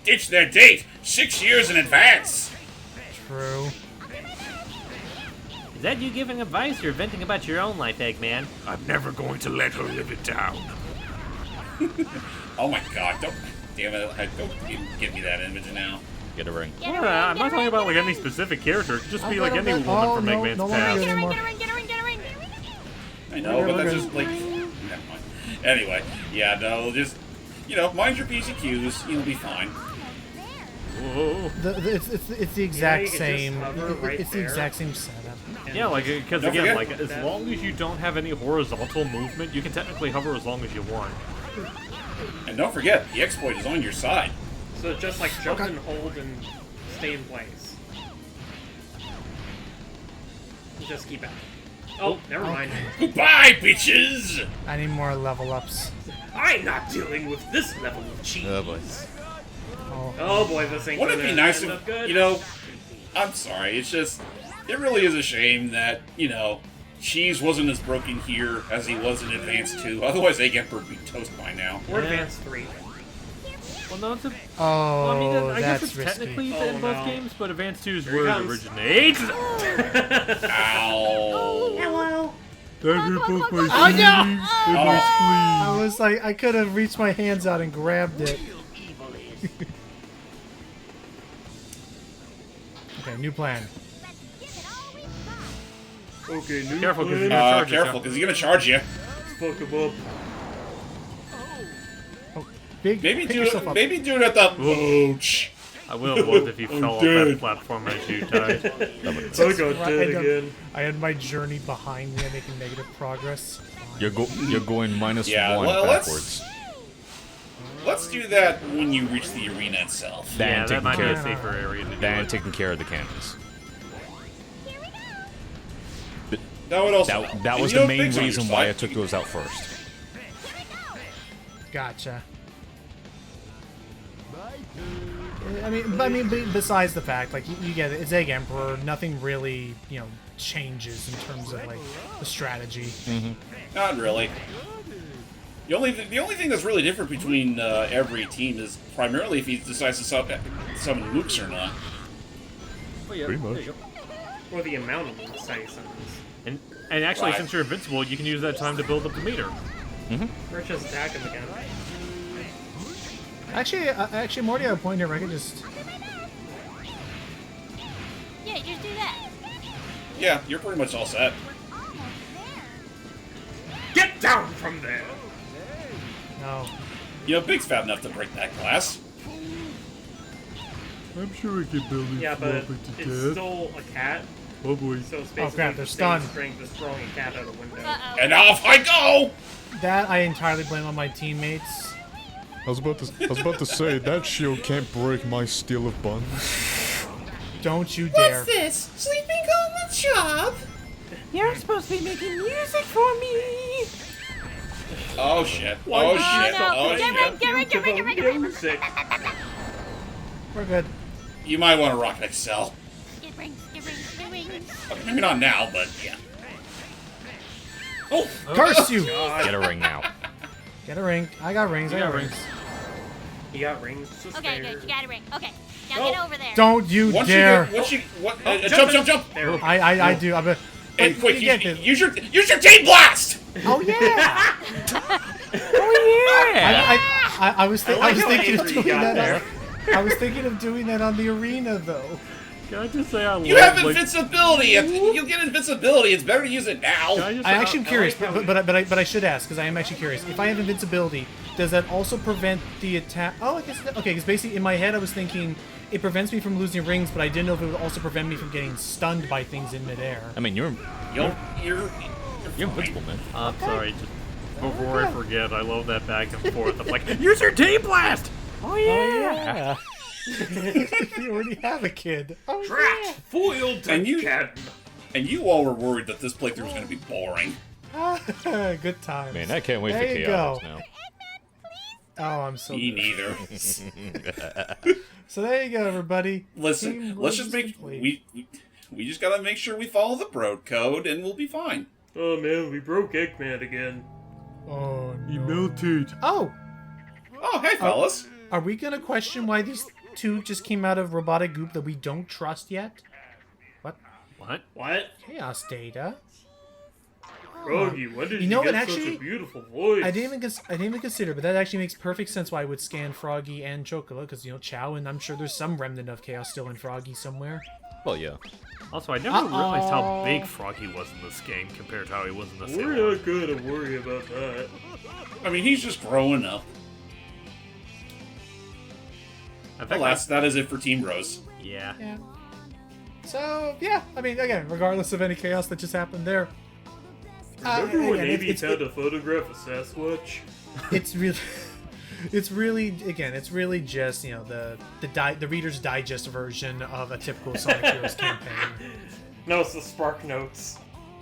S3: ditch their date 6 years in advance.
S2: True.
S5: Is that you giving advice or venting about your own life, Eggman?
S11: I'm never going to let her live it down.
S3: Oh my God! Damn it! Don't even give me that image now.
S9: Get a ring.
S5: I'm not talking about like any specific character. It could just be like any woman from
S2: no,
S5: Eggman's
S2: no longer
S5: past.
S2: good anymore.
S4: Get a ring, get a ring, get a ring!
S3: I know, but that's just like. Never mind. Anyway, yeah, no, just mind your P's and Q's. You'll be fine.
S5: Whoa.
S2: It's the exact
S6: you can just
S2: same.
S6: hover right
S2: It's the
S6: there.
S2: exact same setup.
S5: Yeah, like because
S3: Don't
S5: again,
S3: forget
S5: like as long as you don't have any horizontal movement, you can technically hover as long as you want.
S3: And don't forget, the exploit is on your side.
S6: So just like jump and hold and stay in place. Just keep it. Oh, never mind.
S3: Goodbye, bitches!
S2: I need more level ups.
S6: I'm not dealing with this level of cheese.
S9: Oh boy.
S6: Oh boy, this ain't
S3: Wouldn't it
S6: gonna
S3: be nice
S6: end
S3: if,
S6: up good.
S3: I'm sorry, it's just, it really is a shame that, Cheese wasn't as broken here as he was in Advance 2. Otherwise, Egg Emperor would be toast by now.
S6: Or Advance 3.
S5: Well, no, it's a.
S2: Oh,
S5: I mean, I guess
S2: that's
S5: it's
S2: risky.
S5: technically
S6: Oh,
S5: in both
S6: no.
S5: games, but Advance 2 is
S6: Here he
S5: where it
S6: comes.
S5: originates.
S3: Ow.
S6: Hello.
S7: That hit both my
S2: Oh, no!
S7: sleeves and my
S2: I
S7: spleen.
S2: was like, I could have reached my hands out and grabbed it. Okay, new plan.
S6: Okay, new
S5: Careful, 'cause
S6: plan.
S5: you're gonna charge
S3: Careful,
S5: yourself.
S3: because he's gonna charge you.
S6: Fuck him up.
S2: Big,
S3: Maybe
S2: pick
S3: do
S2: yourself
S3: it.
S2: up.
S3: Maybe do it at the pooch.
S5: I will have loved if you
S8: I'm
S5: fell off
S8: dead.
S5: that platform as you died.
S6: I got
S2: Right,
S6: dead
S2: I don't-
S6: again.
S2: I had my journey behind me. I'm making negative progress.
S9: You're going minus
S3: Yeah,
S9: one
S3: well,
S9: backwards.
S3: Let's do that when you reach the arena itself.
S5: Yeah,
S9: Dan
S5: that
S9: taking
S5: might be
S9: care
S5: a
S9: of
S5: safer area to do
S9: Dan
S5: it.
S9: taking care of the cannons.
S3: That would also help.
S9: That
S3: And
S9: was
S3: you
S9: the
S3: know,
S9: main
S3: Big's on your
S9: reason why I
S3: side.
S9: took those out first.
S2: Gotcha. I mean, besides the fact, like, you get it, it's Egg Emperor, nothing really, changes in terms of, like, the strategy.
S3: Not really. The only thing that's really different between every team is primarily if he decides to summon mooks or not.
S5: Oh, yeah,
S9: Pretty
S5: there
S9: much.
S5: you go.
S6: Or the amount of moves that he summons.
S5: And actually,
S3: Right.
S5: since you're invincible, you can use that time to build up the meter.
S6: Or just attack him again.
S2: Actually, Morty had a point here where I could just...
S4: Yeah, just do that.
S3: Yeah, you're pretty much all set.
S6: Get down from there!
S2: No.
S3: Big's fat enough to break that glass.
S7: I'm sure I can build it
S6: Yeah,
S7: from
S6: but
S7: up into
S6: it's
S7: death.
S6: still a cat,
S7: Oh boy.
S6: So it's
S2: Oh,
S6: basically
S2: crap, they're
S6: the same
S2: stunned.
S6: strength as throwing a cat out a window.
S4: Uh-oh.
S3: And off I go!
S2: That I entirely blame on my teammates.
S9: I was about to say that shield can't break my steel of buns.
S2: Don't you dare.
S3: this? Sleeping on the job?
S1: You're supposed to be making music for me.
S3: Oh shit.
S6: Why
S3: Oh
S6: did you
S3: shit.
S4: no.
S3: Oh
S4: Get
S3: shit.
S4: rid.
S6: Music.
S2: We're good.
S3: You might want to rock Excel.
S4: Get rings.
S3: Okay, maybe not now, but yeah. Oh!
S2: Curse you!
S9: Get a ring now.
S2: Get a ring. I got rings. I got rings.
S6: You got rings to
S4: Okay,
S6: spare.
S4: good. You got a ring. Okay. Now
S6: Go.
S4: get over there.
S2: Don't you
S3: Once
S2: dare!
S3: jump!
S6: There.
S2: I do. I'm a.
S3: Hey,
S2: but
S3: quick,
S2: you get this.
S3: use your team blast!
S2: Oh yeah!
S1: Oh yeah.
S2: I was
S6: I like how
S2: thinking of
S6: angry you
S2: doing
S6: got
S2: that.
S6: there.
S2: I was thinking of doing that on the arena though.
S5: Can I just say I love
S3: You have
S5: like,
S3: invincibility. You get invincibility. It's better to use it now.
S5: can I just
S2: I
S5: say,
S2: actually am curious,
S6: like how
S2: but I should ask because I am actually curious. If I have invincibility, does that also prevent the attack? Oh, I guess okay. Because basically in my head I was thinking it prevents me from losing rings, but I didn't know if it would also prevent me from getting stunned by things in midair.
S9: I mean, you're
S3: You're
S9: invincible, man.
S5: I'm sorry, just before I forget, I love that back and forth of like, use your team blast!
S1: Oh yeah.
S2: You already have a kid. Oh,
S6: Trapped, foiled,
S3: And you-
S6: cat.
S3: And you all were worried that this playthrough was going to be boring.
S2: yeah. Good times.
S9: Man, I can't wait for
S2: There you
S9: Chaotix
S2: go.
S9: now.
S2: Oh, I'm so
S3: Me
S2: good.
S3: neither.
S2: So there you go, everybody.
S3: Listen,
S2: Team
S3: let's just
S2: Rose
S3: make
S2: complete.
S3: we just gotta make sure we follow the Broad Code, and we'll be fine.
S6: Oh man, we broke Eggman again.
S2: Oh
S7: He
S2: no.
S7: melted.
S2: Oh,
S3: Oh, hey, fellas.
S2: are we gonna question why these two just came out of robotic goop that we don't trust yet? What?
S5: What?
S6: What?
S2: Chaos data?
S6: Froggy, when did
S2: You
S6: you,
S2: know
S6: get
S2: what,
S6: such
S2: actually,
S6: a beautiful voice?
S2: I didn't even consider, but that actually makes perfect sense why I would scan Froggy and Chocola, because Chow, and I'm sure there's some remnant of Chaos still in Froggy somewhere.
S9: Well, yeah.
S5: Also, I never realized how big Froggy was in this game compared to how he was in the
S6: We're
S5: Sailor.
S6: not gonna worry about that.
S3: I mean, he's just growing up.
S5: I think
S3: Alas, that is it for Team Rose.
S5: yeah.
S2: Yeah. So, yeah, I mean, again, regardless of any chaos that just happened there,
S6: Remember when
S2: again,
S6: Amy found a photograph of Sasquatch?
S2: it's really, it's really just the Reader's Digest version of a typical Sonic Heroes campaign.
S6: No, it's the Spark Notes.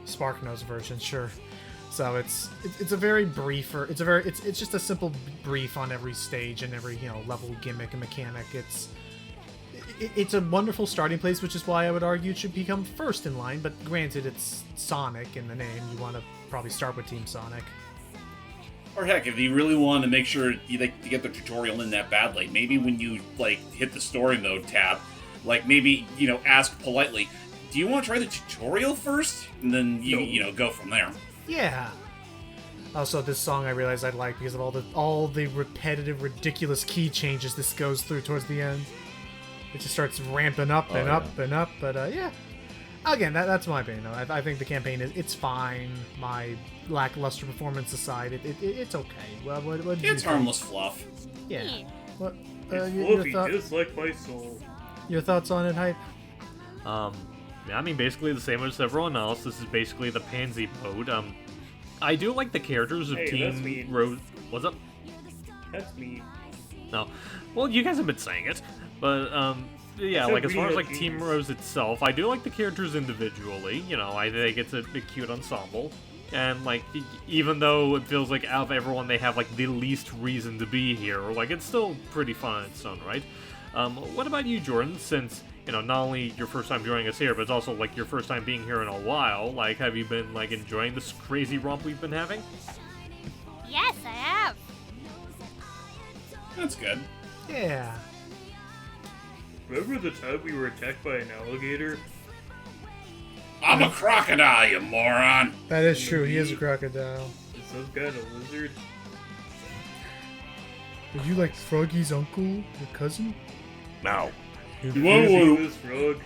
S2: SparkNotes version, sure. So it's a very briefer. It's just a simple brief on every stage and every level gimmick and mechanic. It's a wonderful starting place, which is why I would argue it should become first in line. But granted, it's Sonic in the name. You want to probably start with Team Sonic.
S3: Or heck, if you really want to make sure you get the tutorial in that badly, maybe when you hit the story mode tab, maybe ask politely, "Do you want to try the tutorial first?" And then you go from there.
S2: Yeah. Also, this song I realized I'd like because of all the repetitive, ridiculous key changes this goes through towards the end. It just starts ramping up and up and up. But yeah, again, that's my opinion. Though. I think the campaign it's fine. My lackluster performance aside, it's okay. Well, what do you
S3: It's
S2: think?
S3: harmless fluff.
S2: Yeah. What?
S6: It's
S2: Your,
S6: fluffy, just like my soul.
S2: your thoughts on it, Hype?
S5: Yeah, I mean, basically the same as everyone else. This is basically the pansy mode. I do like the characters of
S6: Hey, that's
S5: Team
S6: mean.
S5: Rose. What's up?
S6: That's me.
S5: No. Well, you guys have been saying it. But, yeah,
S6: Except
S5: as far as,
S6: we
S5: Team
S6: have
S5: Rose itself, I do like the characters individually. I think it's a cute ensemble. And, even though it feels like out of everyone they have, the least reason to be here, it's still pretty fun on its own, right? What about you, Jordan? Since, not only your first time joining us here, but it's also, your first time being here in a while, have you been, enjoying this crazy romp we've been having?
S4: Yes, I have.
S3: That's good.
S2: Yeah.
S6: Remember the time we were attacked by an alligator?
S3: I'm a crocodile, you moron.
S2: That is true. He is a crocodile.
S6: Is some kind of lizard?
S2: Are you like Froggy's uncle, your cousin?
S11: Now,
S8: You
S6: Did
S8: might
S6: you see
S8: want
S6: this frog?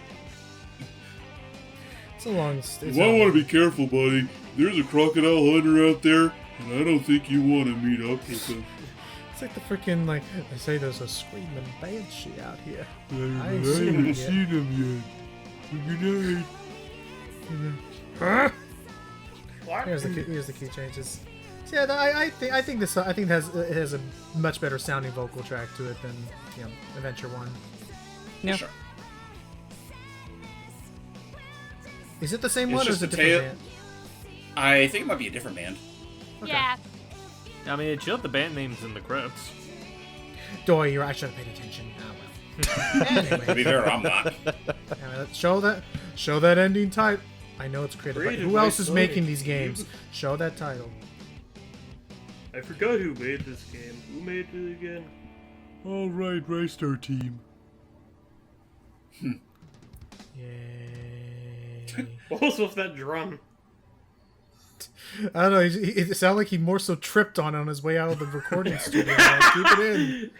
S2: It's a long. It's
S8: to be careful, buddy. There's a crocodile hunter out there, and I don't think you want to meet up with him.
S2: It's like the freaking they say there's a screaming banshee out here. I ain't
S7: I
S2: seen him
S7: haven't
S2: yet.
S7: seen him yet. Good night.
S6: What?
S2: Here's the key changes. So yeah, I think it has a much better sounding vocal track to it than Adventure 1.
S9: Yeah.
S3: Sure.
S2: Is it the same
S3: It's
S2: one or
S3: just
S2: is it
S3: a
S2: different
S3: tale-
S2: band?
S3: I think it might be a different band.
S4: Yeah.
S5: I mean, it showed the band names in the credits.
S2: Doy, I should have paid attention. Oh well.
S3: To be
S2: Anyway,
S3: fair, I'm not.
S2: let's show that ending type. I know it's creative, but
S6: Created
S2: who
S6: by
S2: else is
S6: Sonic.
S2: making these games? Show that title.
S6: I forgot who made this game. Who made it again?
S7: All right, Raystar team.
S2: Yay.
S6: What was with that drum?
S2: I don't know. It sounded like he more so tripped on his way out of the recording studio. Like, keep it in.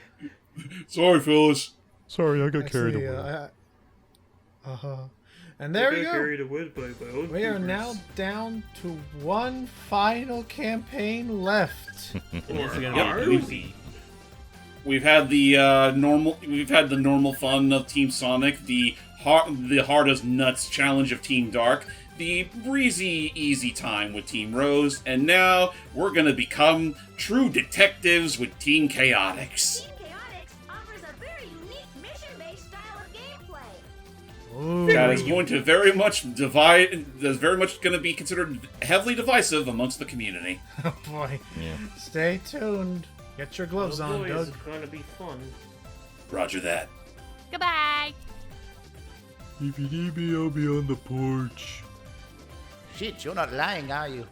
S8: Sorry, fellas.
S7: Sorry, I got
S2: Actually,
S7: carried away.
S2: And there we
S6: I got
S2: go.
S6: carried away by my own
S2: We are
S6: hubris.
S2: now down to one final campaign left.
S5: It's gonna
S3: Yep.
S5: be goofy.
S3: We've had the normal fun of Team Sonic, the hard as nuts challenge of Team Dark, the breezy, easy time with Team Rose, and now we're gonna become true detectives with Team Chaotix.
S12: Team Chaotix offers a very unique mission-based style of gameplay.
S2: Ooh.
S3: That is going to very much going to be considered heavily divisive amongst the community.
S2: Oh boy.
S9: Yeah.
S2: Stay tuned. Get your gloves
S6: Oh
S2: on,
S6: boy,
S2: Doug.
S6: is it gonna be fun.
S3: Roger that.
S4: Goodbye.
S7: If you need me, I'll be on the porch.
S10: Shit, you're not lying, are you?